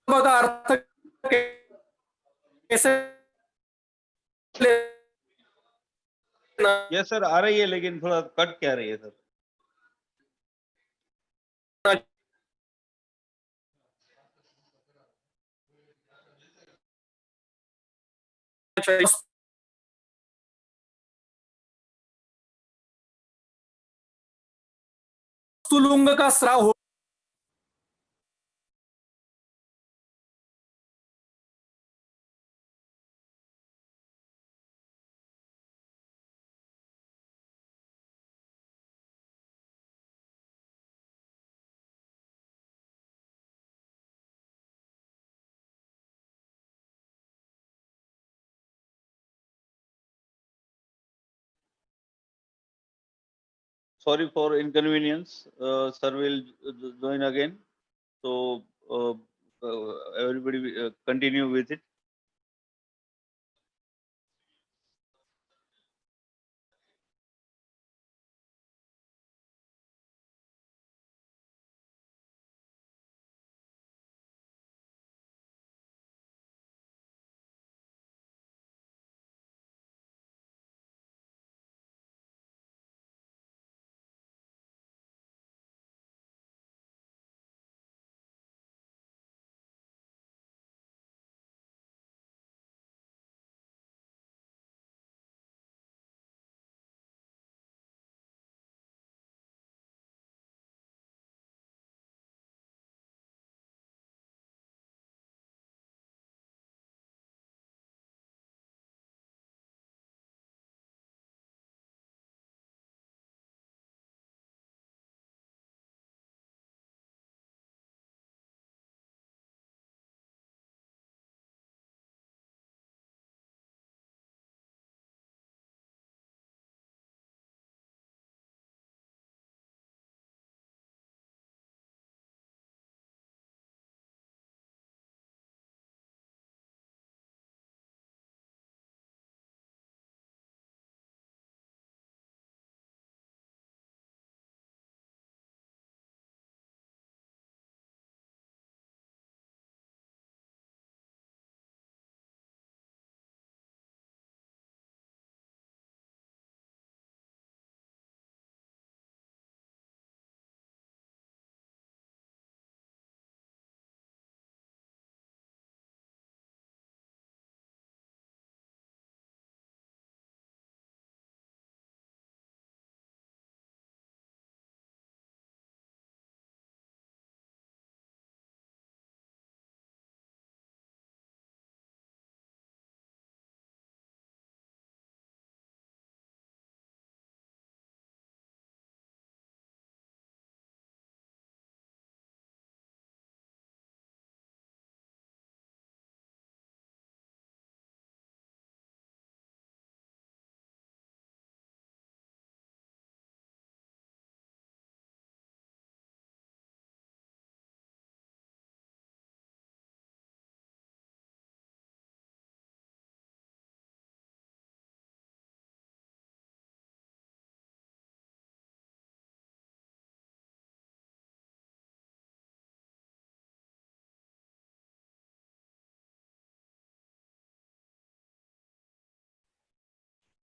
Speaker 2: का अर्थ कैसे लेना
Speaker 4: यस सर आ रही है, लेकिन थोड़ा कट क्या रही है सर।
Speaker 2: चाहिए? स्तुलुंग का स्राव हो
Speaker 4: Sorry for inconvenience. Sir will join again. So everybody continue with it.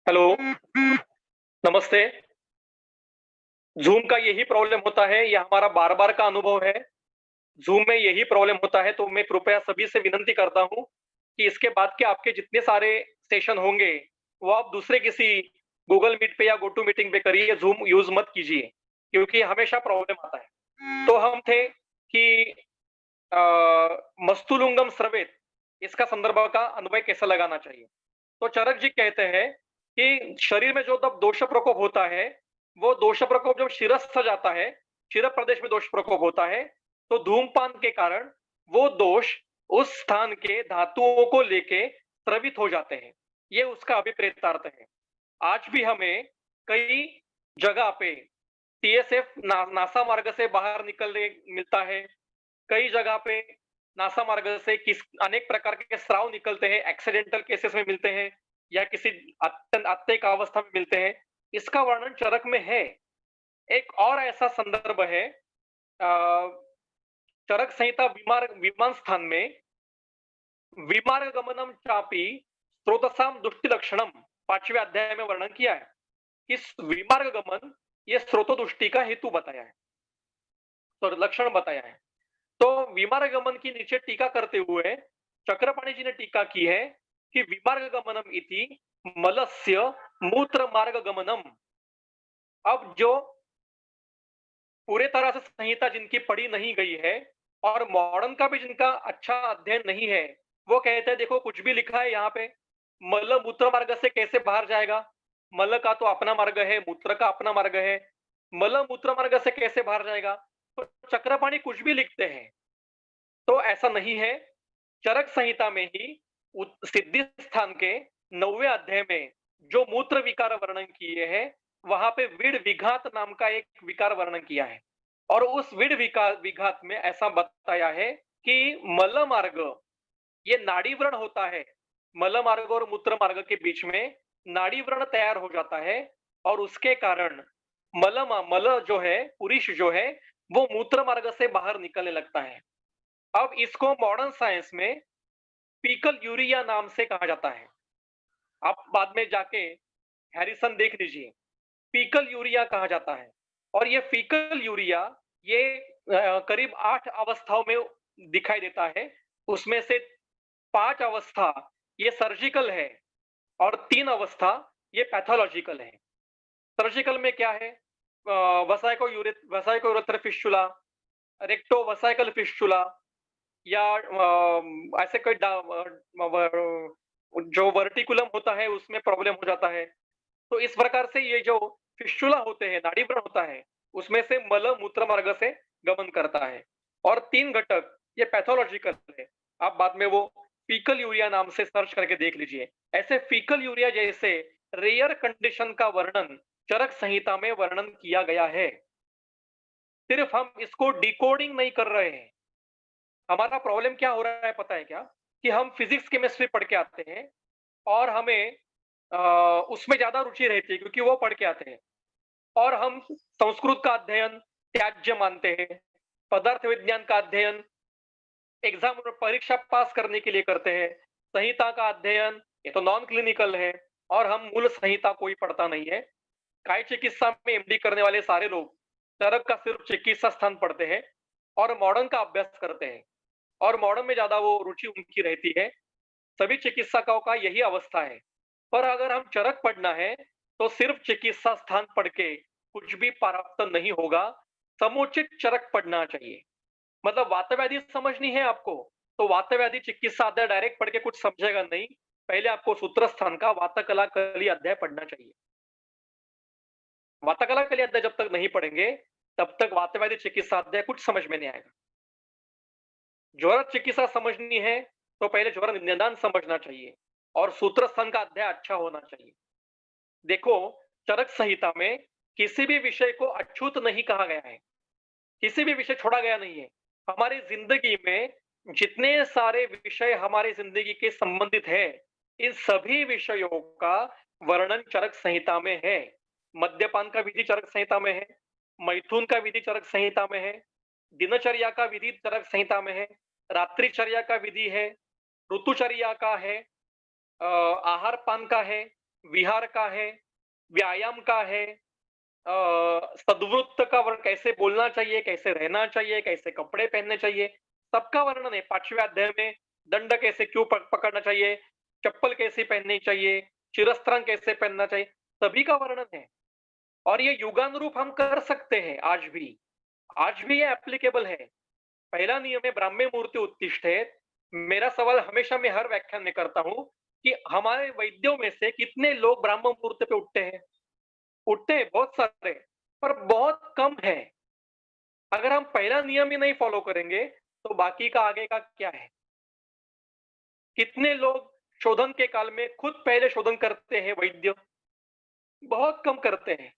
Speaker 2: Hello, नमस्ते। जूम का यही प्रॉब्लम होता है, यह हमारा बार बार का अनुभव है। जूम में यही प्रॉब्लम होता है, तो मैं कृपया सभी से विनंती करता हूं कि इसके बाद के आपके जितने सारे सेशन होंगे वो आप दूसरे किसी गूगल मीट पे या गो टू मीटिंग पे करिए, जूम यूज मत कीजिए, क्योंकि हमेशा प्रॉब्लम आता है। तो हम थे कि अ, मस्तुलुंगम स्रवेत, इसका संदर्भ का अन्वय कैसे लगाना चाहिए। तो चरक जी कहते हैं कि शरीर में जो तब दोष प्रकोप होता है, वो दोष प्रकोप जब शिरस्थ जाता है, शिर प्रदेश में दोष प्रकोप होता है, तो धूमपान के कारण वो दोष उस स्थान के धातुओं को लेके स्रवित हो जाते हैं। ये उसका अभिप्रेतार्थ है। आज भी हमें कई जगह पे टीएसएफ नासा मार्ग से बाहर निकलने मिलता है। कई जगह पे नासा मार्ग से किस अनेक प्रकार के स्राव निकलते हैं, एक्सीडेंटल केसेस में मिलते हैं या किसी अत्यंत आत्तिक अवस्था में मिलते हैं। इसका वर्णन चरक में है। एक और ऐसा संदर्भ है चरक संहिता विमान स्थान में विमार्ग गमनम चापी स्रोतसाम दुष्टि लक्षणम 5वें अध्याय में वर्णन किया है। इस विमार्ग गमन ये स्रोतोदुष्टि का हेतु बताया है, तो लक्षण बताया है। तो विमार्ग गमन की नीचे टीका करते हुए चक्रपाणी जी ने टीका की है कि विमार्ग गमनम इति मलस्य मूत्र मार्ग गमनम। अब जो पूरे तरह से संहिता जिनकी पढ़ी नहीं गई है और मॉडर्न का भी जिनका अच्छा अध्ययन नहीं है, वो कहते हैं देखो कुछ भी लिखा है यहाँ पे, मल मूत्र मार्ग से कैसे बाहर जाएगा। मल का तो अपना मार्ग है, मूत्र का अपना मार्ग है, मल मूत्र मार्ग से कैसे बाहर जाएगा। तो चक्रपाणी कुछ भी लिखते हैं, तो ऐसा नहीं है। चरक संहिता में ही सिद्धि स्थान के 9वें अध्याय में जो मूत्र विकार वर्णन किए हैं, वहां पे विड़ विघात नाम का एक विकार वर्णन किया है। और उस विड़ विघात में ऐसा बताया है कि मल मार्ग ये नाड़ी व्रण होता है। मल मार्ग और मूत्र मार्ग के बीच में नाड़ी व्रण तैयार हो जाता है और उसके कारण मल जो है, पुरुष जो है, वो मूत्र मार्ग से बाहर निकलने लगता है। अब इसको मॉडर्न साइंस में फीकल यूरिया नाम से कहा जाता है। आप बाद में जाके हैरिसन देख लीजिए, फीकल यूरिया कहा जाता है। और ये फीकल यूरिया ये करीब 8 अवस्थाओं में दिखाई देता है। उसमें से 5 अवस्था ये सर्जिकल है और 3 अवस्था ये पैथोलॉजिकल है। सर्जिकल में क्या है, वसाइको यूरेथ्रल फिस्टुला, रेक्टो वसाइकल फिस्टुला, या ऐसे कोई जो वर्टिकुलम होता है उसमें प्रॉब्लम हो जाता है। तो इस प्रकार से ये जो फिस्टुला होते हैं, नाड़ी व्रण होता है, उसमें से मल मूत्र मार्ग से गमन करता है। और 3 घटक ये पैथोलॉजिकल है। आप बाद में वो फीकल यूरिया नाम से सर्च करके देख लीजिए। ऐसे फीकल यूरिया जैसे रेयर कंडीशन का वर्णन चरक संहिता में वर्णन किया गया है। सिर्फ हम इसको डिकोडिंग नहीं कर रहे हैं। हमारा प्रॉब्लम क्या हो रहा है पता है क्या, कि हम फिजिक्स केमिस्ट्री पढ़ के आते हैं और हमें उसमें ज्यादा रुचि रहती है क्योंकि वो पढ़ के आते हैं, और हम संस्कृत का अध्ययन त्याज्य मानते हैं, पदार्थ विज्ञान का अध्ययन एग्जाम और परीक्षा पास करने के लिए करते हैं, संहिता का अध्ययन ये तो नॉन क्लिनिकल है और हम मूल संहिता कोई पढ़ता नहीं है। काय चिकित्सा में एमडी करने वाले सारे लोग चरक का सिर्फ चिकित्सा स्थान पढ़ते हैं और मॉडर्न का अभ्यास करते हैं, और मॉडर्न में ज्यादा वो रुचि उनकी रहती है। सभी चिकित्सकों का यही अवस्था है। पर अगर हम चरक पढ़ना है तो सिर्फ चिकित्सा स्थान पढ़ के कुछ भी प्राप्त नहीं होगा, समुचित चरक पढ़ना चाहिए। मतलब वातव्याधि समझनी है आपको, तो वातव्याधि चिकित्सा अध्याय डायरेक्ट पढ़ के कुछ समझेगा नहीं, पहले आपको सूत्र स्थान का वातकला कली अध्याय पढ़ना चाहिए। वातकला कली अध्याय जब तक नहीं पढ़ेंगे तब तक वातव्याधि चिकित्सा अध्याय कुछ समझ में नहीं आएगा। ज्वर चिकित्सा समझनी है तो पहले ज्वर निदान समझना चाहिए और सूत्र स्थान का अध्याय अच्छा होना चाहिए। देखो, चरक संहिता में किसी भी विषय को अछूत नहीं कहा गया है, किसी भी विषय छोड़ा गया नहीं है। हमारी जिंदगी में जितने सारे विषय हमारी जिंदगी के संबंधित है, इन सभी विषयों का वर्णन चरक संहिता में है। मद्यपान का विधि चरक संहिता में है, मैथुन का विधि चरक संहिता में है, दिनचर्या का विधि चरक संहिता में है, रात्रिचर्या का विधि है, ऋतुचर्या का है, आहार पान का है, विहार का है, व्यायाम का है, सद्वृत्त का वर्ण, कैसे बोलना चाहिए, कैसे रहना चाहिए, कैसे कपड़े पहनने चाहिए, सबका वर्णन है 5वें अध्याय में। दंड कैसे क्यों पकड़ना चाहिए, चप्पल कैसे पहननी चाहिए, शिरस्त्राण कैसे पहनना चाहिए, सभी का वर्णन है। और ये युगानुरूप हम कर सकते हैं आज भी ये एप्लीकेबल है। पहला नियम है ब्राह्मे मूर्ति उत्तिष्ठेत। मेरा सवाल हमेशा मैं हर व्याख्यान में करता हूं कि हमारे वैद्यों में से कितने लोग ब्राह्म मुहूर्त पे उठते हैं? उठते हैं बहुत सारे, पर बहुत कम है। अगर हम पहला नियम ही नहीं फॉलो करेंगे तो बाकी का आगे का क्या है? कितने लोग शोधन के काल में खुद पहले शोधन करते हैं वैद्य? बहुत कम करते हैं।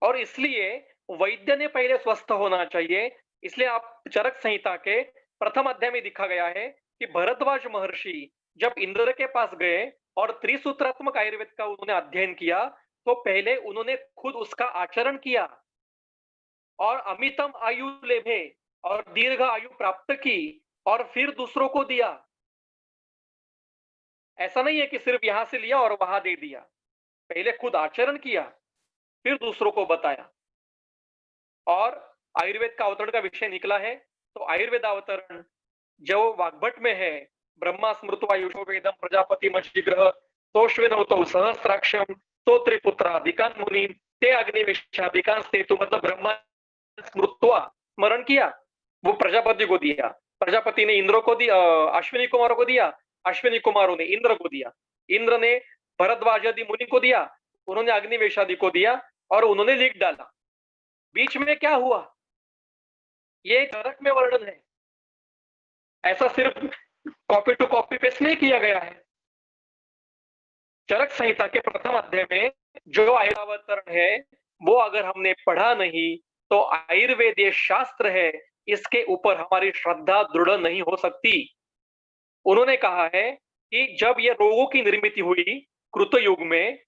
Speaker 2: और इसलिए वैद्य ने पहले स्वस्थ होना चाहिए। इसलिए आप चरक संहिता के प्रथम अध्याय में दिखा गया है कि भरद्वाज महर्षि जब इंद्र के पास गए और त्रिसूत्रात्मक आयुर्वेद का उन्होंने अध्ययन किया, तो पहले उन्होंने खुद उसका आचरण किया और अमितम आयु लेभे और दीर्घ आयु प्राप्त की और फिर दूसरों को दिया। ऐसा नहीं है कि सिर्फ यहां से लिया और वहां दे दिया, पहले खुद आचरण किया फिर दूसरों को बताया। और आयुर्वेद का अवतरण का विषय निकला है, तो आयुर्वेद अवतरण जो वाग्भट में है, ब्रह्मा स्मृत्वा युषो वेदम प्रजापति मशीग्रह तोष्वेनौतो सहस्राक्षम तो त्रिपुत्रादिकान मुनि ते अग्निविषादिकान स्तेतु, मतलब ब्रह्मा स्मृत्वा स्मरण किया, वो प्रजापति को दिया, प्रजापति ने इंद्र को दिया, अश्विनी कुमारों को दिया, अश्विनी कुमारों ने इंद्र को दिया, इंद्र ने भरद्वाज आदि मुनि को दिया, उन्होंने अग्निवेश आदि को दिया और उन्होंने लिख डाला। बीच में क्या हुआ ये चरक में वर्णन है। ऐसा सिर्फ कॉपी टू कॉपी पेस्ट नहीं किया गया है। चरक संहिता के प्रथम अध्याय में जो आयुर्वेद है वो अगर हमने पढ़ा नहीं तो आयुर्वेद ये शास्त्र है, इसके ऊपर हमारी श्रद्धा दृढ़ नहीं हो सकती। उन्होंने कहा है कि जब ये रोगों की निर्मित हुई, कृत युग में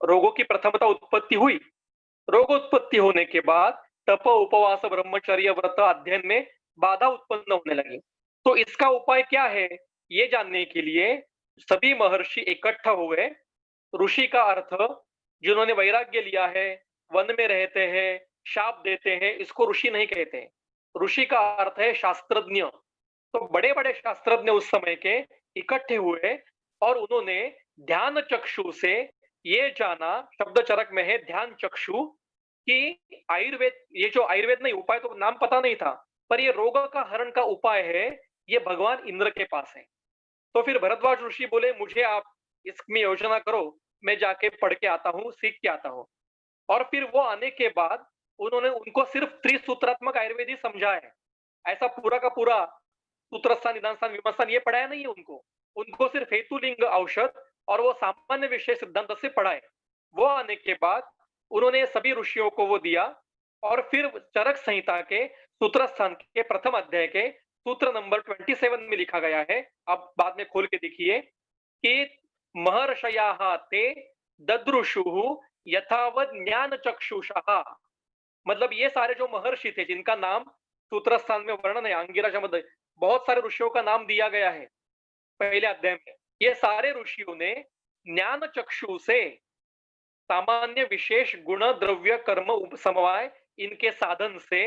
Speaker 2: रोगों की प्रथमता उत्पत्ति हुई, रोग उत्पत्ति होने के बाद तप उपवास ब्रह्मचर्य व्रत अध्ययन में बाधा उत्पन्न होने लगी। तो इसका उपाय क्या है ये जानने के लिए सभी महर्षि इकट्ठा हुए। ऋषि का अर्थ जिन्होंने वैराग्य लिया है, वन में रहते हैं, शाप देते हैं, इसको ऋषि नहीं कहते। ऋषि का अर्थ है शास्त्रज्ञ। तो बड़े बड़े शास्त्रज्ञ उस समय के इकट्ठे हुए और उन्होंने ध्यान चक्षु से ये जाना, शब्द चरक में है ध्यान चक्षु, कि आयुर्वेद, ये जो आयुर्वेद नहीं, उपाय तो नाम पता नहीं था, पर ये रोग का हरण का उपाय है, ये भगवान इंद्र के पास है। तो फिर भरद्वाज ऋषि बोले मुझे आप इसमें योजना करो, मैं जाके पढ़ के आता हूँ, सीख के आता हूँ। और फिर वो आने के बाद उन्होंने उनको सिर्फ त्रिसूत्रात्मक आयुर्वेद ही समझा है, ऐसा पूरा का पूरा सूत्रस्थान निदानस्थान विमस्थान ये पढ़ाया नहीं है उनको। उनको सिर्फ हेतुलिंग औषध और वो सामान्य विषय सिद्धांत से पढ़ाए। वो आने के बाद उन्होंने सभी ऋषियों को वो दिया और फिर चरक संहिता के सूत्रस्थान के प्रथम अध्याय के सूत्र नंबर 27 में लिखा गया है, आप बाद में खोल के देखिए, कि महर्षया ते ददृशु यथावत ज्ञान चक्षुषा। मतलब ये सारे जो महर्षि थे जिनका नाम सूत्रस्थान में वर्णन है, अंगिरा मध्य बहुत सारे ऋषियों का नाम दिया गया है पहले अध्याय में, ये सारे ऋषियों ने ज्ञान चक्षु से सामान्य विशेष गुण द्रव्य कर्म उपसमवाय इनके साधन से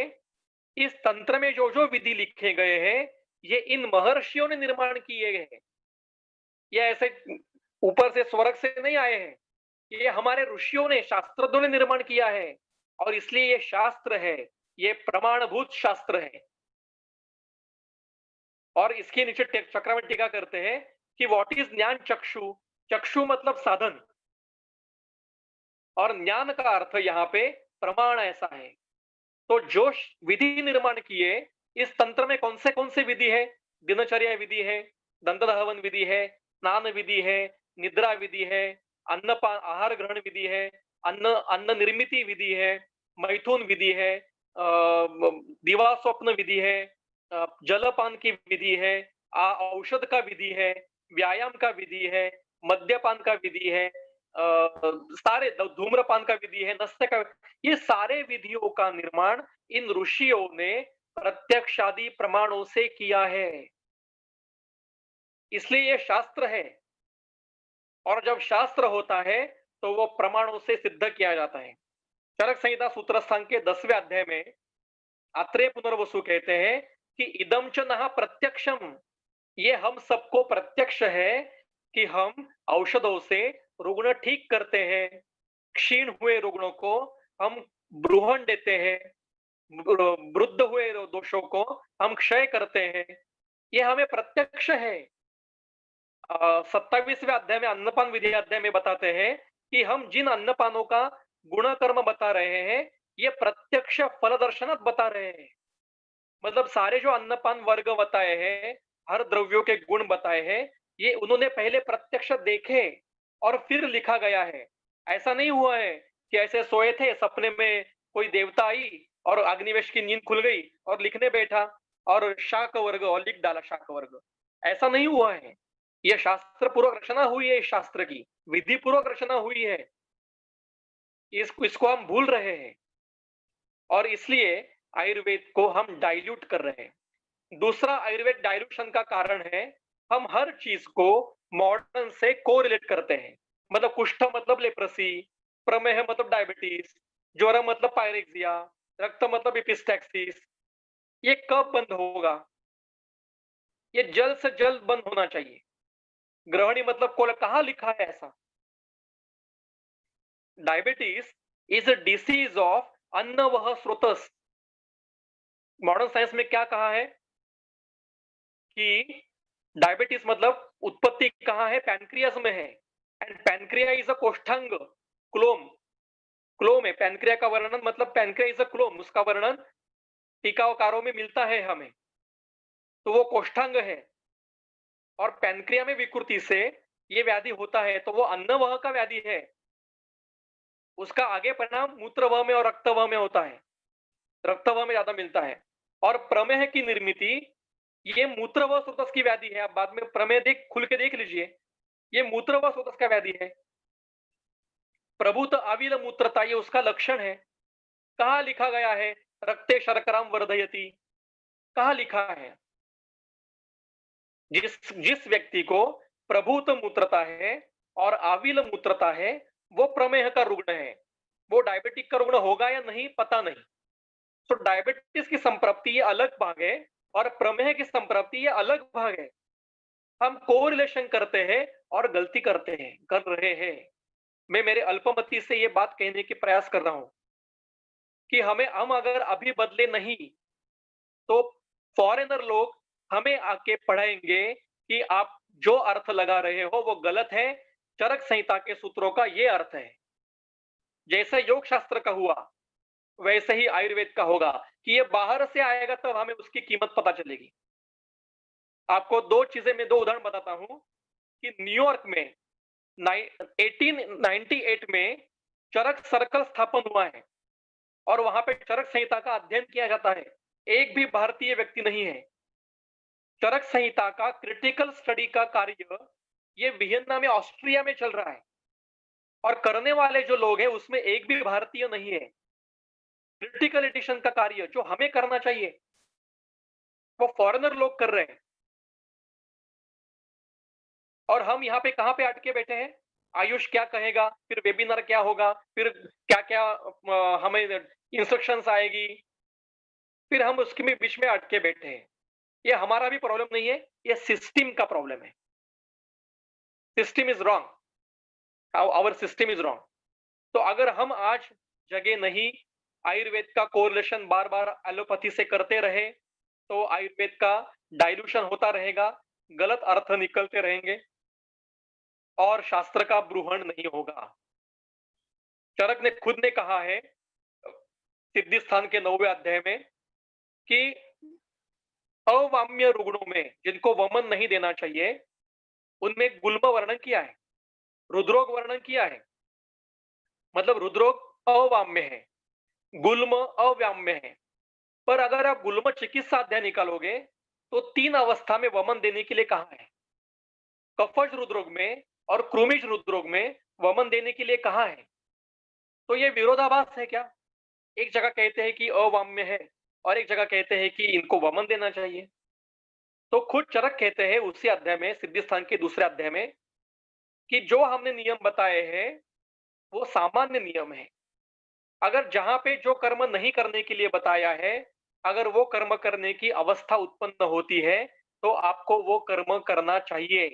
Speaker 2: इस तंत्र में जो जो विधि लिखे गए हैं ये इन महर्षियों ने निर्माण किए गए हैं। ये ऐसे ऊपर से स्वर्ग से नहीं आए हैं, ये हमारे ऋषियों ने, शास्त्रज्ञों ने निर्माण किया है। और इसलिए ये शास्त्र है, ये प्रमाणभूत शास्त्र है। और इसके नीचे चक्रवर्ती टीका करते हैं कि व्हाट इज ज्ञान चक्षु। चक्षु मतलब साधन और ज्ञान का अर्थ यहाँ पे प्रमाण ऐसा है। तो जो विधि निर्माण किए इस तंत्र में कौन से विधि है, दिनचर्या विधि है, दंतधावन विधि है, स्नान विधि है, निद्रा विधि है, अन्नपान आहार ग्रहण विधि है, अन्न निर्मिति विधि है, मैथुन विधि है, दिवा स्वप्न विधि है, जलपान की विधि है, औषध का विधि है, व्यायाम का विधि है, मद्यपान का विधि है, सारे धूम्रपान का विधि है, नस्य का, ये सारे विधियों का निर्माण इन ऋषियों ने प्रत्यक्षादि प्रमाणों से किया है, इसलिए ये शास्त्र है। और जब शास्त्र होता है तो वो प्रमाणों से सिद्ध किया जाता है। चरक संहिता सूत्रस्थान के 10वें अध्याय में अत्रेय पुनर्वसु कहते हैं कि इदम च नः प्रत्यक्षम, ये हम सबको प्रत्यक्ष है कि हम औषधों से रुग्ण ठीक करते हैं, क्षीण हुए रुग्णों को हम ब्रूहण देते हैं, वृद्ध हुए दोषों को हम क्षय करते हैं, ये हमें प्रत्यक्ष है। 27वें अध्याय में अन्नपान विधि अध्याय में बताते हैं कि हम जिन अन्नपानों का गुण कर्म बता रहे हैं ये प्रत्यक्ष फल दर्शनत बता रहे हैं। मतलब सारे जो अन्नपान वर्ग बताए हैं, हर द्रव्यों के गुण बताए हैं, ये उन्होंने पहले प्रत्यक्ष देखे और फिर लिखा गया है। ऐसा नहीं हुआ है कि ऐसे सोए थे, सपने में कोई देवता आई और अग्निवेश की नींद खुल गई और लिखने बैठा और शाक वर्ग और लिख डाला शाक वर्ग। ऐसा नहीं हुआ है। यह शास्त्र पूर्वक रचना हुई है, इस शास्त्र की विधि पूर्वक रचना हुई है। इसको हम भूल रहे हैं और इसलिए आयुर्वेद को हम डाइल्यूट कर रहे हैं। दूसरा आयुर्वेद डाइल्यूशन का कारण है, हम हर चीज को मॉडर्न से कोरिलेट करते हैं। मतलब कुष्ठ मतलब लेप्रेसी, प्रमेह मतलब डायबिटीज, ज्वर मतलब पायरेक्सिया, रक्त मतलब एपिस्टैक्सिस। ये कब बंद होगा? ये जल्द से जल्द बंद होना चाहिए। ग्रहणी मतलब कोल, कहां लिखा है ऐसा? Diabetes is a disease of अन्नवह स्रोतस। मॉडर्न साइंस में क्या कहा है कि डायबिटीज मतलब उत्पत्ति कहां है? पैनक्रियाज में है। एंड पैनक्रिया इज अ कोष्ठांग, क्लोम। क्लोम है पैनक्रिया का वर्णन, मतलब पैनक्रिया इज अ क्लोम, उसका वर्णन टीकाकारों में मिलता है हमें। तो वो कोष्ठांग है और पैनक्रिया में विकृति से ये व्याधि होता है, तो वो अन्नवह का व्याधि है। उसका आगे परिणाम मूत्रवह में और रक्तवह में होता है। रक्तवह में ज्यादा मिलता है। और प्रमेह की निर्मिति ये मूत्रवह स्रोतस की व्याधि है। आप बाद में प्रमेय खुल के देख लीजिए, ये मूत्रवह स्रोतस का व्याधि है। प्रभुत अविल मूत्रता ये उसका लक्षण है। कहां लिखा गया है रक्ते शर्कराम वर्धयति? कहां लिखा है? जिस व्यक्ति को प्रभुत मूत्रता है और अविल मूत्रता है वो प्रमेह का रुग्ण है। वो डायबिटिक का रुग्ण होगा या नहीं पता नहीं। तो डायबिटीज की संप्रप्ति ये अलग भाग है और प्रमेह की संप्रप्ति ये अलग भाग है। हम कोरिलेशन करते हैं और गलती कर रहे हैं। मैं मेरे अल्पमति से ये बात कहने की प्रयास कर रहा हूं कि हम अगर अभी बदले नहीं तो फॉरेनर लोग हमें आके पढ़ाएंगे कि आप जो अर्थ लगा रहे हो वो गलत है। चरक संहिता के सूत्रों का ये अर्थ है। जैसे योग शास्त्र का हुआ वैसे ही आयुर्वेद का होगा कि ये बाहर से आएगा तब हमें उसकी कीमत पता चलेगी। आपको दो चीजें मैं दो उदाहरण बताता हूं कि न्यूयॉर्क में 1898 में चरक सर्कल स्थापन हुआ है और वहां पे चरक संहिता का अध्ययन किया जाता है। एक भी भारतीय व्यक्ति नहीं है। चरक संहिता का क्रिटिकल स्टडी का कार्य ये वियन्ना में ऑस्ट्रिया में चल रहा है और करने वाले जो लोग हैं उसमें एक भी भारतीय नहीं है। क्रिटिकल एडिशन का कार्य जो हमें करना चाहिए वो फॉरेनर लोग कर रहे हैं और हम यहाँ पे कहां पे अटके बैठे हैं? आयुष क्या कहेगा, फिर वेबिनार क्या होगा, फिर क्या क्या हमें इंस्ट्रक्शंस आएगी, फिर हम उसके बीच में अटके बैठे हैं। ये हमारा भी प्रॉब्लम नहीं है, ये सिस्टम का प्रॉब्लम है। System is wrong, our system is wrong. तो अगर हम आज जगह नहीं आयुर्वेद का कोरिलेशन बार बार एलोपैथी से करते रहे तो आयुर्वेद का डाइल्यूशन होता रहेगा, गलत अर्थ निकलते रहेंगे और शास्त्र का ब्रूहण नहीं होगा। चरक ने खुद ने कहा है सिद्धि स्थान के 9वें अध्याय में कि अवाम्य रुग्णों में जिनको वमन नहीं देना चाहिए उनमें गुल्म वर्णन किया है, रुद्रोग वर्णन किया है। मतलब रुद्रोग अवाम्य है, गुल्म अव्याम्य है। पर अगर आप गुल्म चिकित्सा अध्याय निकालोगे तो 3 अवस्था में वमन देने के लिए कहा है। कफज रुद्रोग में और क्रूमिज रुद्रोग में वमन देने के लिए कहा है। तो ये विरोधाभास है क्या? एक जगह कहते हैं कि अवाम्य है और एक जगह कहते हैं कि इनको वमन देना चाहिए। तो खुद चरक कहते हैं उसी अध्याय में, सिद्धि स्थान के दूसरे अध्याय में, कि जो हमने नियम बताए हैं वो सामान्य नियम है। अगर जहां पे जो कर्म नहीं करने के लिए बताया है, अगर वो कर्म करने की अवस्था उत्पन्न होती है तो आपको वो कर्म करना चाहिए।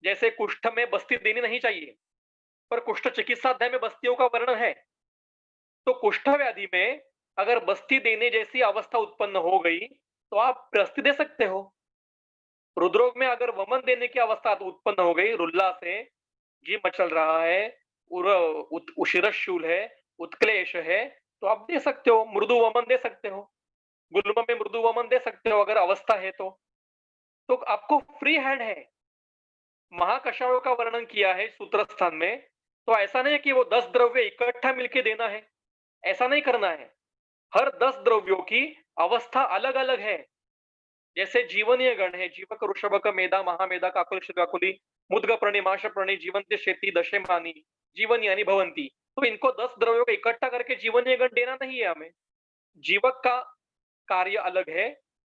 Speaker 2: जैसे कुष्ठ में बस्ती देनी नहीं चाहिए, पर कुष्ठ चिकित्सा अध्याय में बस्तियों का वर्णन है। तो कुष्ठ व्याधि में अगर बस्ती देने जैसी अवस्था उत्पन्न हो गई तो आप बस्ती दे सकते हो। रुद्रोग में अगर वमन देने की अवस्था उत्पन्न हो गई, रुल्ला से जी मचल रहा है, शिरशूल है, उत्क्लेश है, तो आप दे सकते हो, मृदु वमन दे सकते हो, गुल्म में मृदु वमन दे सकते हो अगर अवस्था है तो आपको फ्री हैंड है। महाकषायों का वर्णन किया है सूत्र स्थान में, तो ऐसा नहीं है कि वो 10 द्रव्य इकट्ठा मिलके देना है, ऐसा नहीं करना है। हर 10 द्रव्यों की अवस्था अलग अलग है। जैसे जीवनीय गण है, जीवक, ऋषभक, मेधा, महामेधा, काकुल, श्रीकाकुली, मुद्ग, प्रणी, माश, प्रणी, जीवंत, शेती, दशेमानी, जीवन यानी भवंती। तो इनको 10 द्रव्यों को इकट्ठा करके जीवनीय गण देना नहीं है हमें। जीवक का कार्य अलग है,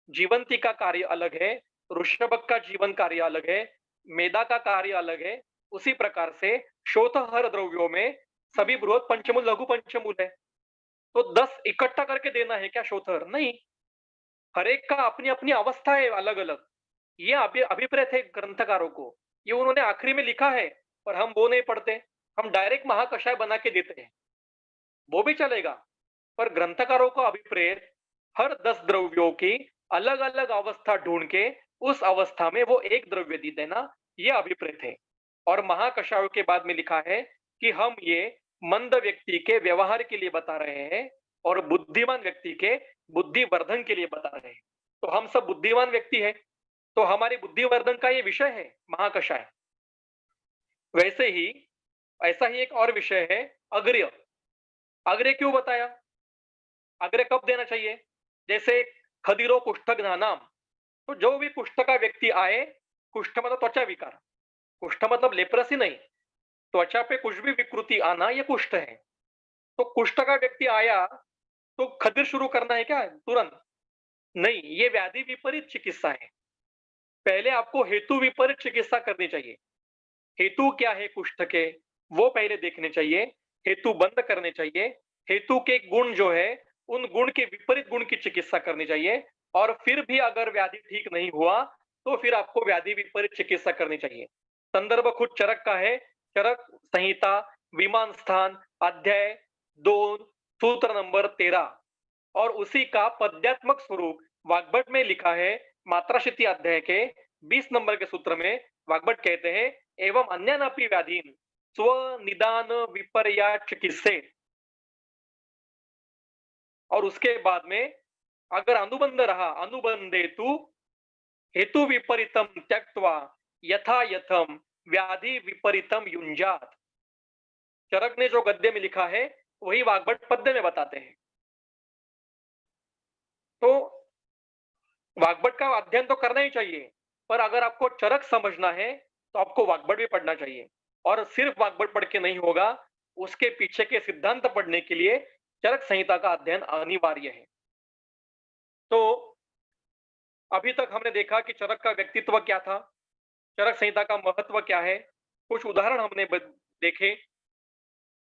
Speaker 2: जीवंती का कार्य अलग है, ऋषभक का जीवन कार्य अलग है, मेधा का कार्य अलग है। उसी प्रकार से शोथहर द्रव्यों में सभी बृहद पंचमूल, लघु पंचमूल है। तो 10 इकट्ठा करके देना है क्या शोथहर? नहीं, हर एक का अपनी अपनी अवस्था है अलग अलग। ये अभिप्रेत है ग्रंथकारों को, ये उन्होंने आखिरी में लिखा है, पर हम वो नहीं पढ़ते, हम डायरेक्ट महाकषाय बना के देते हैं, वो भी चलेगा। पर ग्रंथकारों को अभिप्रेत हर 10 द्रव्यों की अलग अलग अवस्था ढूंढ के उस अवस्था में वो एक द्रव्य दी देना, ये अभिप्रेत है। और महाकषायों के बाद में लिखा है कि हम ये मंद व्यक्ति के व्यवहार के लिए बता रहे हैं और बुद्धिमान व्यक्ति के बुद्धिवर्धन के लिए बता रहे हैं। तो हम सब बुद्धिमान व्यक्ति है, तो हमारी बुद्धिवर्धन का ये विषय है महाकषाय। वैसे ही ऐसा ही एक और विषय है अग्र्य। अग्र्य क्यों बताया? अग्र्य कब देना चाहिए? जैसे खदिरो कुष्ठ ज्ञानाम, तो जो भी कुष्ठ का व्यक्ति आए, कुष्ठ मतलब त्वचा विकार, कुष्ठ मतलब लेप्रेसी नहीं, त्वचा पे कुछ भी विकृति आना ये कुष्ठ है। तो कुष्ठ का व्यक्ति आया तो खदिर शुरू करना है क्या तुरंत? नहीं, ये व्याधि विपरीत चिकित्सा है। पहले आपको हेतु विपरीत चिकित्सा करनी चाहिए। हेतु क्या है कुष्ठ के, वो पहले देखने चाहिए, हेतु बंद करने चाहिए, हेतु के गुण जो है उन गुण के विपरीत गुण की चिकित्सा करनी चाहिए। और फिर भी अगर व्याधि ठीक नहीं हुआ तो फिर आपको व्याधि विपरीत चिकित्सा करनी चाहिए। संदर्भ खुद चरक का है, चरक संहिता विमान स्थान अध्याय 2 सूत्र नंबर 13, और उसी का पद्यात्मक स्वरूप वाग्भट में लिखा है। मात्राशिति अध्याय के 20 नंबर के सूत्र में वाग्भट कहते हैं, एवं अन्यानपि व्याधीन स्वनिदान विपर्या चिकित्से। और उसके बाद में अगर अनुबंध रहा, अनुबंधेतु हेतु विपरीतम त्यक्त्वा यथा यथम व्याधि विपरीतम युंजात। चरक ने जो गद्य में लिखा है वही वाग्भट पद्य में बताते हैं। तो वाग्भट का अध्ययन तो करना ही चाहिए, पर अगर आपको चरक समझना है तो आपको वाग्भट भी पढ़ना चाहिए। और सिर्फ वाग्भट पढ़ के नहीं होगा, उसके पीछे के सिद्धांत पढ़ने के लिए चरक संहिता का अध्ययन अनिवार्य है। तो अभी तक हमने देखा कि चरक का व्यक्तित्व क्या था, चरक संहिता का महत्व क्या है, कुछ उदाहरण हमने देखे,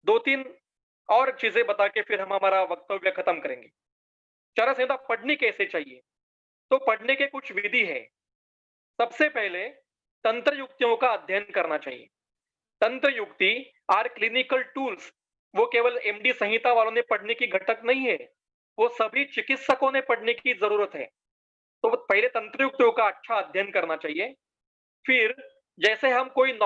Speaker 2: 2-3 और चीजें बता के फिर हम हमारा वक्तव्य खत्म करेंगे। चरक संहिता पढ़नी कैसे चाहिए? तो पढ़ने के कुछ विधि है। सबसे पहले तंत्र युक्तियों का अध्ययन करना चाहिए। तंत्र युक्ति आर क्लिनिकल टूल्स, वो केवल एमडी संहिता वालों ने पढ़ने की घटक नहीं है, वो सभी चिकित्सकों ने पढ़ने की जरूरत है। तो पहले तंत्र युक्तियों का अच्छा अध्ययन करना चाहिए। फिर जैसे हम कोई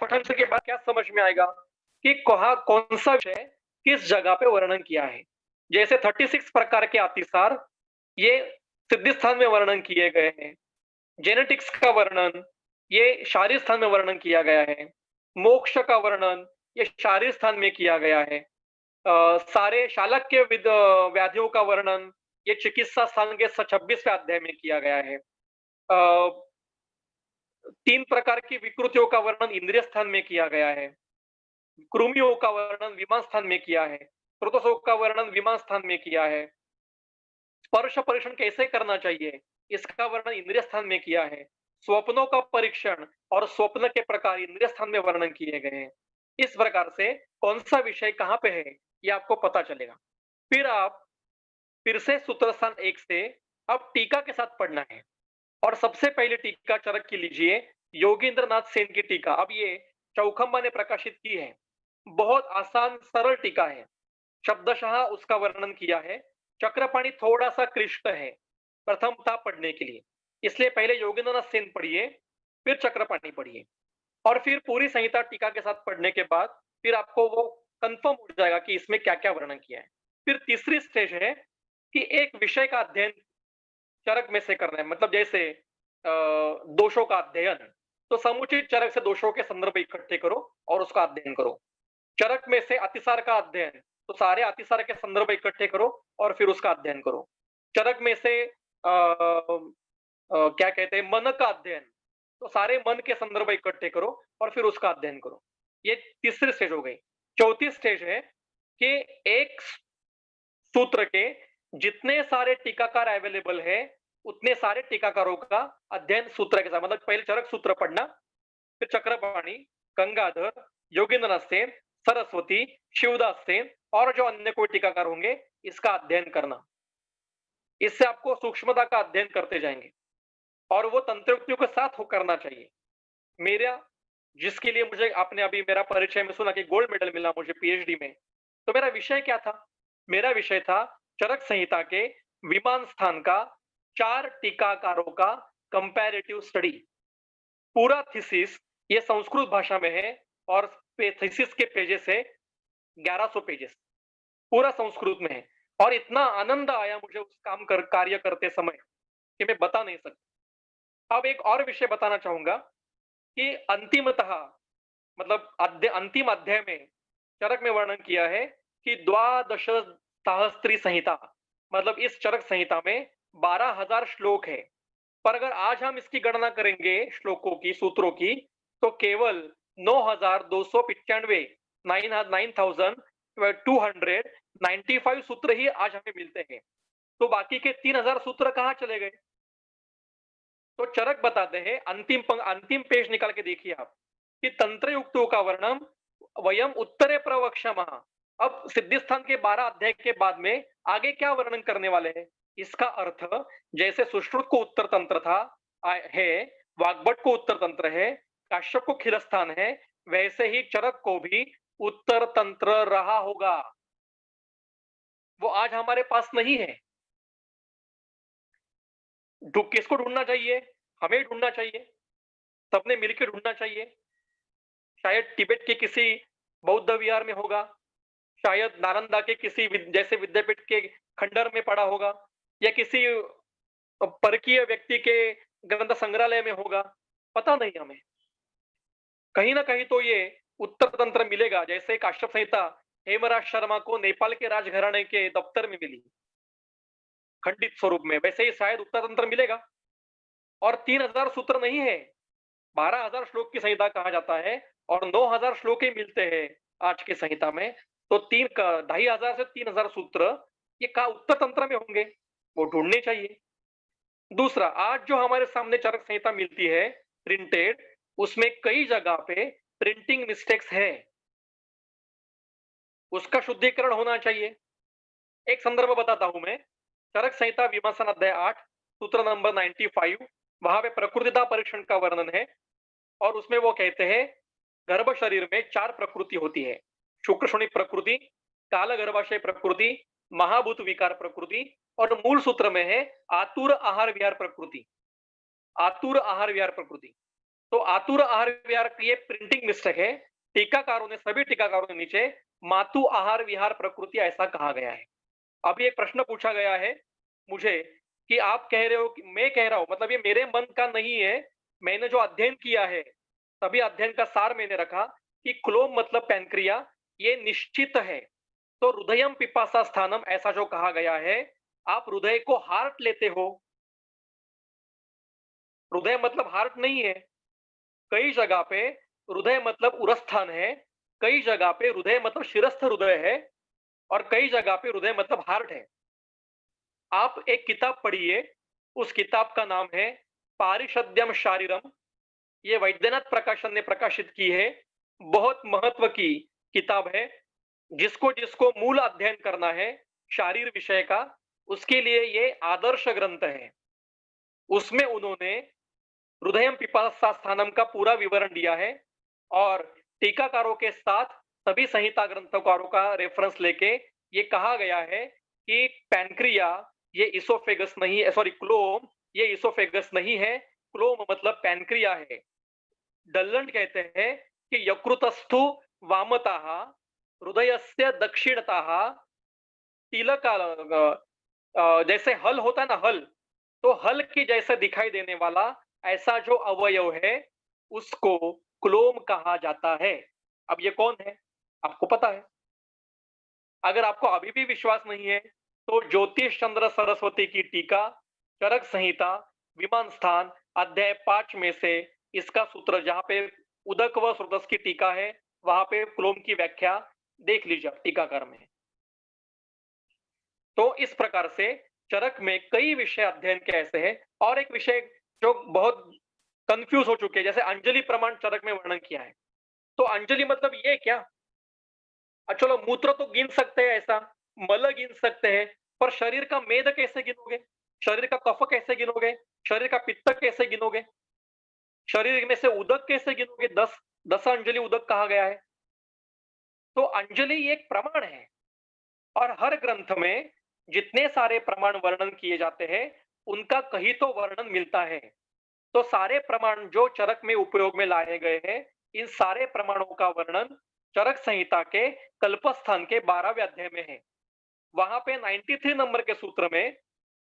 Speaker 2: पठन के बाद क्या समझ में आएगा कि कौन सा विषय किस जगह पे वर्णन किया है। जैसे 36 प्रकार के अतिसार ये सिद्धि स्थान में वर्णन किए गए हैं। जेनेटिक्स का वर्णन ये शारीर स्थान में वर्णन किया गया है। मोक्ष का वर्णन ये शारीर स्थान में किया गया है। सारे शालक्य व्याधियों का वर्णन ये चिकित्सा स्थान के 26वें अध्याय में किया गया है। तीन प्रकार की विकृतियों का वर्णन इंद्रिय स्थान में किया गया है, कृमियों का वर्णन विमान स्थान में किया है, प्रोटोजोआ का वर्णन विमान स्थान में किया है, स्पर्श परीक्षण कैसे करना चाहिए इसका वर्णन इंद्रिय स्थान में किया है, स्वप्नों का परीक्षण और स्वप्न के प्रकार इंद्रिय स्थान में वर्णन किए गए हैं। इस प्रकार से कौन सा विषय कहां पे है ये आपको पता चलेगा। फिर से सूत्र स्थान 1 से अब टीका के साथ पढ़ना है और सबसे पहले टीका चरक की लीजिए, योगेंद्रनाथ सेन की टीका। अब ये चौखंबा ने प्रकाशित की है, बहुत आसान सरल टीका है, शब्दशः उसका वर्णन किया है। चक्रपाणी थोड़ा सा क्लिष्ट है प्रथमता पढ़ने के लिए, इसलिए पहले योगेंद्रनाथ सेन पढ़िए, फिर चक्रपाणी पढ़िए और फिर पूरी संहिता टीका के साथ पढ़ने के बाद फिर आपको वो कंफर्म हो जाएगा कि इसमें क्या क्या वर्णन किया है। फिर तीसरी स्टेज है कि एक विषय का अध्ययन चरक में से करना है, मतलब जैसे दोषों का अध्ययन, तो समुचित चरक से दोषों के संदर्भ इकट्ठे करो और उसका अध्ययन करो। चरक में से अतिसार का अध्ययन, तो सारे अतिसार के संदर्भ इकट्ठे करो और फिर उसका अध्ययन करो। चरक में से क्या कहते हैं मन का अध्ययन, तो सारे मन के संदर्भ इकट्ठे करो और फिर उसका अध्ययन करो। ये तीसरी स्टेज हो गई। चौथी स्टेज है कि एक सूत्र के जितने सारे टीकाकार अवेलेबल है उतने सारे टीकाकारों का अध्ययन सूत्र के साथ, मतलब पहले चरक सूत्र पढ़ना, फिर चक्रपाणी, गंगाधर, योगेंद्रनाथ सेन, सरस्वती, शिवदास सेन और जो अन्य कोई टीकाकार होंगे इसका अध्ययन करना। इससे आपको सूक्ष्मता का अध्ययन करते जाएंगे और वो तंत्रोक्तियों के साथ हो करना चाहिए। मेरा जिसके लिए मुझे आपने अभी मेरा परिचय में सुना कि गोल्ड मेडल मिला मुझे पीएचडी में, तो मेरा विषय क्या था? मेरा विषय था चरक संहिता के विमान स्थान का 4 टीकाकारों का कंपैरेटिव स्टडी। पूरा थीसिस ये संस्कृत भाषा में है और थीसिस के पेजेस है 1100 पेजेस, पूरा संस्कृत में है और इतना आनंद आया मुझे उस कार्य करते समय कि मैं बता नहीं सकता। अब एक और विषय बताना चाहूंगा कि अंतिमतः, मतलब अंतिम अध्याय में चरक में वर्णन किया है कि द्वादश सहस्त्री संहिता, मतलब इस चरक संहिता में 12,000 श्लोक है, पर अगर आज हम इसकी गणना करेंगे श्लोकों की, सूत्रों की, तो केवल 9,295 9,295 सूत्र ही आज हमें मिलते हैं। तो बाकी के 3,000 सूत्र कहां चले गए? तो चरक बताते हैं, अंतिम पेज निकाल के देखिए आप, कि तंत्रयुक्तों का वर्णन वयम उत्तरे प्रवक्षामः। अब सिद्धिस्थान के 12 अध्याय के बाद में आगे क्या वर्णन करने वाले हैं? इसका अर्थ जैसे सुश्रुत को उत्तर तंत्र था है, वाग्भट को उत्तर तंत्र है, काश्यप को खिलस्थान है, वैसे ही चरक को भी उत्तर तंत्र रहा होगा। वो आज हमारे पास नहीं है। किसको ढूंढना चाहिए? हमें ढूंढना चाहिए, सबने मिलकर ढूंढना चाहिए। शायद तिब्बत के किसी बौद्ध विहार में होगा, शायद नालंदा के किसी जैसे विद्यापीठ के खंडर में पड़ा होगा, या किसी परकीय व्यक्ति के ग्रंथ संग्रहालय में होगा, पता नहीं हमें। कहीं ना कहीं तो ये उत्तर तंत्र मिलेगा, जैसे काश्यप संहिता हेमराज शर्मा को नेपाल के राजघराने के दफ्तर में मिली खंडित स्वरूप में, वैसे ही शायद उत्तर तंत्र मिलेगा। और 3,000 सूत्र नहीं है, 12,000 श्लोक की संहिता कहा जाता है और 9,000 श्लोक ही मिलते हैं आज की संहिता में। तो 2,500 से 3,000 सूत्र ये का उत्तर तंत्र में होंगे, वो ढूंढने चाहिए। दूसरा, आज जो हमारे सामने चरक संहिता मिलती है प्रिंटेड, उसमें कई जगह पे प्रिंटिंग मिस्टेक्स है, उसका शुद्धिकरण होना चाहिए। एक संदर्भ बताता हूं मैं, चरक संहिता विमर्शन अध्याय 8 सूत्र नंबर 95, वहां पे प्रकृतिदा परीक्षण का वर्णन है और उसमें वो कहते हैं गर्भ शरीर में 4 प्रकृति होती है, शुक्र शोणिक प्रकृति, काल गर्भाशय प्रकृति, महाभूत विकार प्रकृति और मूल सूत्र में है आतुर आहार विहार प्रकृति। आतुर आहार विहार प्रकृति, तो आतुर आहार विहार की ये प्रिंटिंग मिस्टेक है। टीकाकारों ने, सभी टीकाकारों ने नीचे मातु आहार विहार प्रकृति ऐसा कहा गया है। अभी एक प्रश्न पूछा गया है मुझे कि आप कह रहे हो कि मैं कह रहा हूं, मतलब ये मेरे मन का नहीं है, मैंने जो अध्ययन किया है सभी अध्ययन का सार मैंने रखा कि क्लोम मतलब पैनक्रिया, ये निश्चित है। तो हृदयम पिपासा स्थानम ऐसा जो कहा गया है, आप हृदय को हार्ट लेते हो, हृदय मतलब हार्ट नहीं है, कई जगह पे हृदय मतलब उरस्थान है, कई जगह पे हृदय मतलब शिरस्थ हृदय है, और कई जगह पे हृदय मतलब हार्ट है। आप एक किताब पढ़िए, उस किताब का नाम है पारिषद्यम शारीरम। ये वैद्यनाथ प्रकाशन ने प्रकाशित की है। बहुत महत्व की किताब है। जिसको जिसको मूल अध्ययन करना है शारीर विषय का, उसके लिए ये आदर्श ग्रंथ है। उसमें उन्होंने हृदयम पिपासा स्थानम का पूरा विवरण दिया है, और टीकाकारों के साथ सभी संहिता ग्रंथकारों का रेफरेंस लेके ये कहा गया है कि पैनक्रिया ये इसोफेगस नहीं है, सॉरी क्लोम ये इसोफेगस नहीं है, क्लोम मतलब पैनक्रिया है। डल्लंड कहते हैं कि यकृतस्थु वामतः हृदयस्य दक्षिणतः तिलका, जैसे हल होता है ना, हल, तो हल की जैसे दिखाई देने वाला ऐसा जो अवयव है उसको क्लोम कहा जाता है। अब ये कौन है आपको पता है? अगर आपको अभी भी विश्वास नहीं है तो ज्योतिष चंद्र सरस्वती की टीका चरक संहिता विमान स्थान अध्याय 5 में से इसका सूत्र, जहां पे उदक व स्रोतस की टीका है, वहां पे क्लोम की व्याख्या देख लीजिए टीकाकार में। तो इस प्रकार से चरक में कई विषय अध्ययन के ऐसे हैं। और एक विषय जो बहुत कंफ्यूज हो चुके हैं, जैसे अंजलि प्रमाण चरक में वर्णन किया है, तो अंजलि मतलब ये क्या? चलो मूत्र तो गिन सकते हैं, ऐसा मल गिन सकते हैं, पर शरीर का मेद कैसे गिनोगे? शरीर का कफ कैसे गिनोगे? शरीर का पित्त कैसे गिनोगे? शरीर में से उदक कैसे गिनोगे? 10 अंजलि उदक कहा गया है। तो अंजलि एक प्रमाण है, और हर ग्रंथ में जितने सारे प्रमाण वर्णन किए जाते हैं उनका कहीं तो वर्णन मिलता है। तो सारे प्रमाण जो चरक में उपयोग में लाए गए हैं, इन सारे प्रमाणों का वर्णन चरक संहिता के कल्पस्थान के 12वें अध्याय में है। वहां पे 93 नंबर के सूत्र में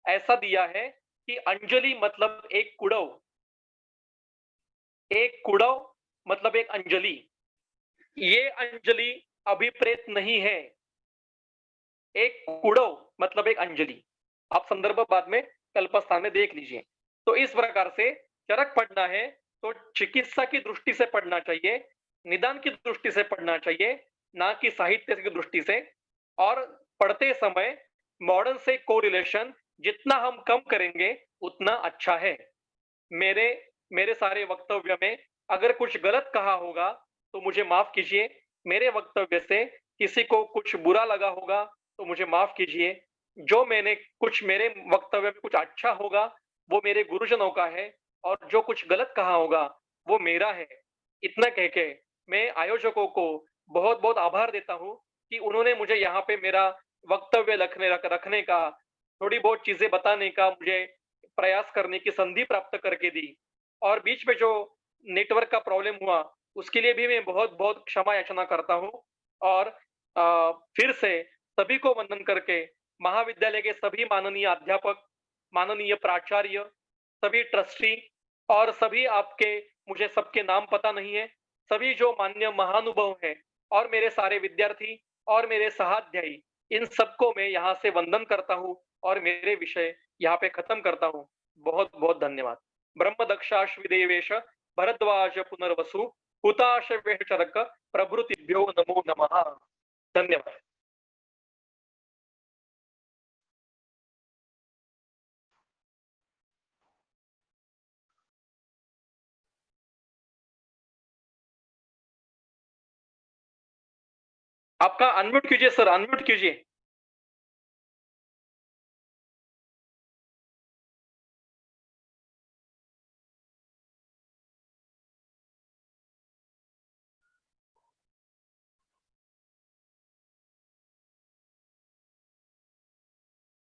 Speaker 2: ऐसा दिया है कि अंजलि मतलब एक कुड़व, एक कुड़व मतलब एक अंजलि। ये अंजलि अभिप्रेत नहीं है, एक कुड़व मतलब एक अंजलि। आप संदर्भ बाद में कल्पस्थान में देख लीजिए। तो इस प्रकार से चरक पढ़ना है तो चिकित्सा की दृष्टि से पढ़ना चाहिए, निदान की दृष्टि से पढ़ना चाहिए, ना कि साहित्य की दृष्टि से। और पढ़ते समय मॉडर्न से कोरिलेशन जितना हम कम करेंगे उतना अच्छा है। मेरे मेरे सारे वक्तव्य में अगर कुछ गलत कहा होगा तो मुझे माफ कीजिए। मेरे वक्तव्य से किसी को कुछ बुरा लगा होगा तो मुझे माफ कीजिए। जो मैंने कुछ मेरे वक्तव्य में कुछ अच्छा होगा वो मेरे गुरुजनों का है, और जो कुछ गलत कहा होगा वो मेरा है। इतना कह के मैं आयोजकों को बहुत बहुत आभार देता हूं कि उन्होंने मुझे यहाँ पे मेरा वक्तव्य रखने का, थोड़ी बहुत चीजें बताने का मुझे प्रयास करने की संधि प्राप्त करके दी। और बीच में जो नेटवर्क का प्रॉब्लम हुआ उसके लिए भी मैं बहुत बहुत क्षमा याचना करता हूँ। और फिर से सभी को वंदन करके महाविद्यालय के सभी माननीय अध्यापक, माननीय प्राचार्य, सभी ट्रस्टी और सभी आपके, मुझे सबके नाम पता नहीं है, सभी जो मान्य महानुभाव हैं और मेरे सारे विद्यार्थी और मेरे सहाध्यायी, इन सबको मैं यहाँ से वंदन करता हूँ और मेरे विषय यहाँ पे खत्म करता हूँ। बहुत बहुत धन्यवाद। ब्रह्मदक्षाश्विदेवेश भरद्वाज पुनर्वसु हुताश चरक प्रभृतिभ्यो नमो नमः। धन्यवाद। आपका अनम्यूट कीजिए सर, अनम्यूट कीजिए।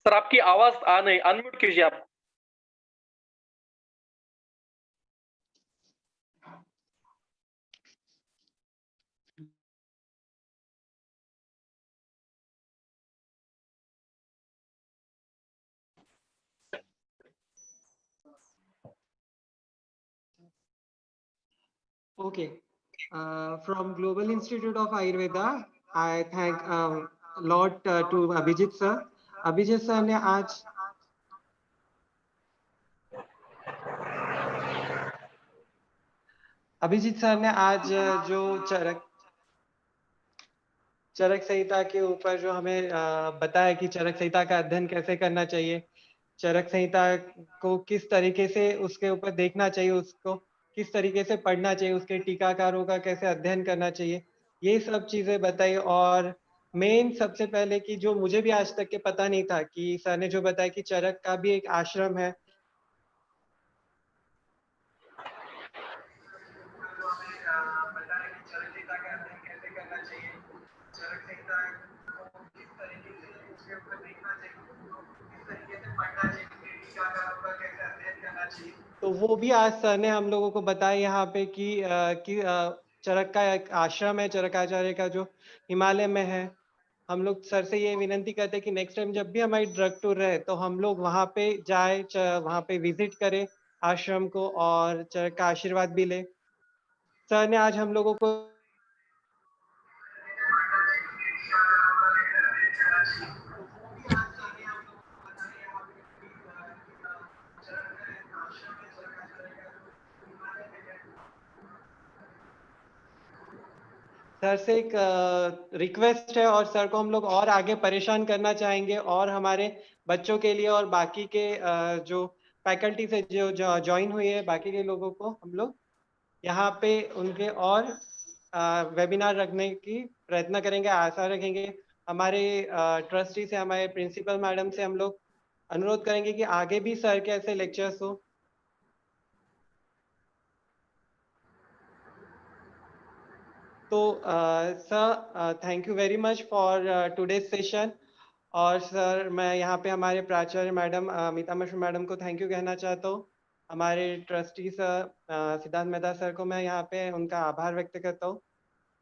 Speaker 2: सर आपकी आवाज आ नहीं, अनम्यूट कीजिए आप।
Speaker 1: Okay. From Global Institute of Ayurveda, I thank lot to Abhijit sir. Abhijit sir ने आज अभिजीत सर ने आज जो चरक संहिता के ऊपर जो हमें बताया कि चरक संहिता का अध्ययन कैसे करना चाहिए, चरक संहिता को किस तरीके से उसके ऊपर देखना चाहिए, उसको किस तरीके से पढ़ना चाहिए, उसके टीकाकारों का कैसे अध्ययन करना चाहिए, ये सब चीजें बताई। और मेन सबसे पहले कि जो मुझे भी आज तक के पता नहीं था कि सर ने जो बताया कि चरक का भी एक आश्रम है। तो वो भी आज सर ने हम लोगों को बताया यहाँ पे कि चरक का एक आश्रम है, चरकाचार्य का, जो हिमालय में है। हम लोग सर से ये विनंती करते हैं कि नेक्स्ट टाइम जब भी हमारी ड्रग टूर रहे तो हम लोग वहाँ पे जाए, वहाँ पे विजिट करें आश्रम को और चरक का आशीर्वाद भी ले। सर ने आज हम लोगों को सर से एक रिक्वेस्ट है, और सर को हम लोग और आगे परेशान करना चाहेंगे, और हमारे बच्चों के लिए और बाकी के जो फैकल्टी से जो ज्वाइन हुए हैं बाकी के लोगों को हम लोग यहाँ पे उनके और वेबिनार रखने की प्रयत्न करेंगे, आशा रखेंगे। हमारे ट्रस्टी से, हमारे प्रिंसिपल मैडम से हम लोग अनुरोध करेंगे कि आगे भी सर के ऐसे लेक्चर्स हो। तो sir, thank you very much for today's session. और सर मैं यहाँ पे हमारे प्राचार्य मैडम अमिता मिश्र मैडम को थैंक यू कहना चाहता हूँ। हमारे ट्रस्टी सर सिद्धांत मेहता सर को मैं यहाँ पे उनका आभार व्यक्त करता हूँ।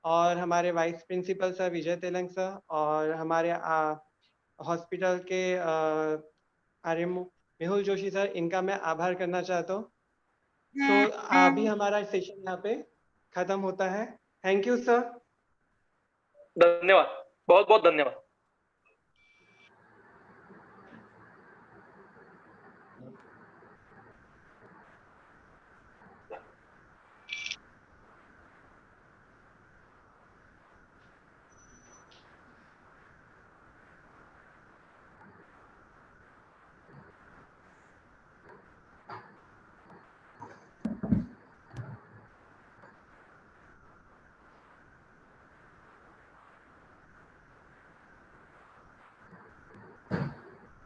Speaker 1: और हमारे वाइस प्रिंसिपल सर विजय तेलंग सर, और हमारे हॉस्पिटल के आर्य मेहुल जोशी सर, इनका मैं आभार करना चाहता हूँ। तो अभी हमारा सेशन यहाँ पे खत्म होता है। Thank you sir.
Speaker 2: धन्यवाद, बहुत बहुत धन्यवाद।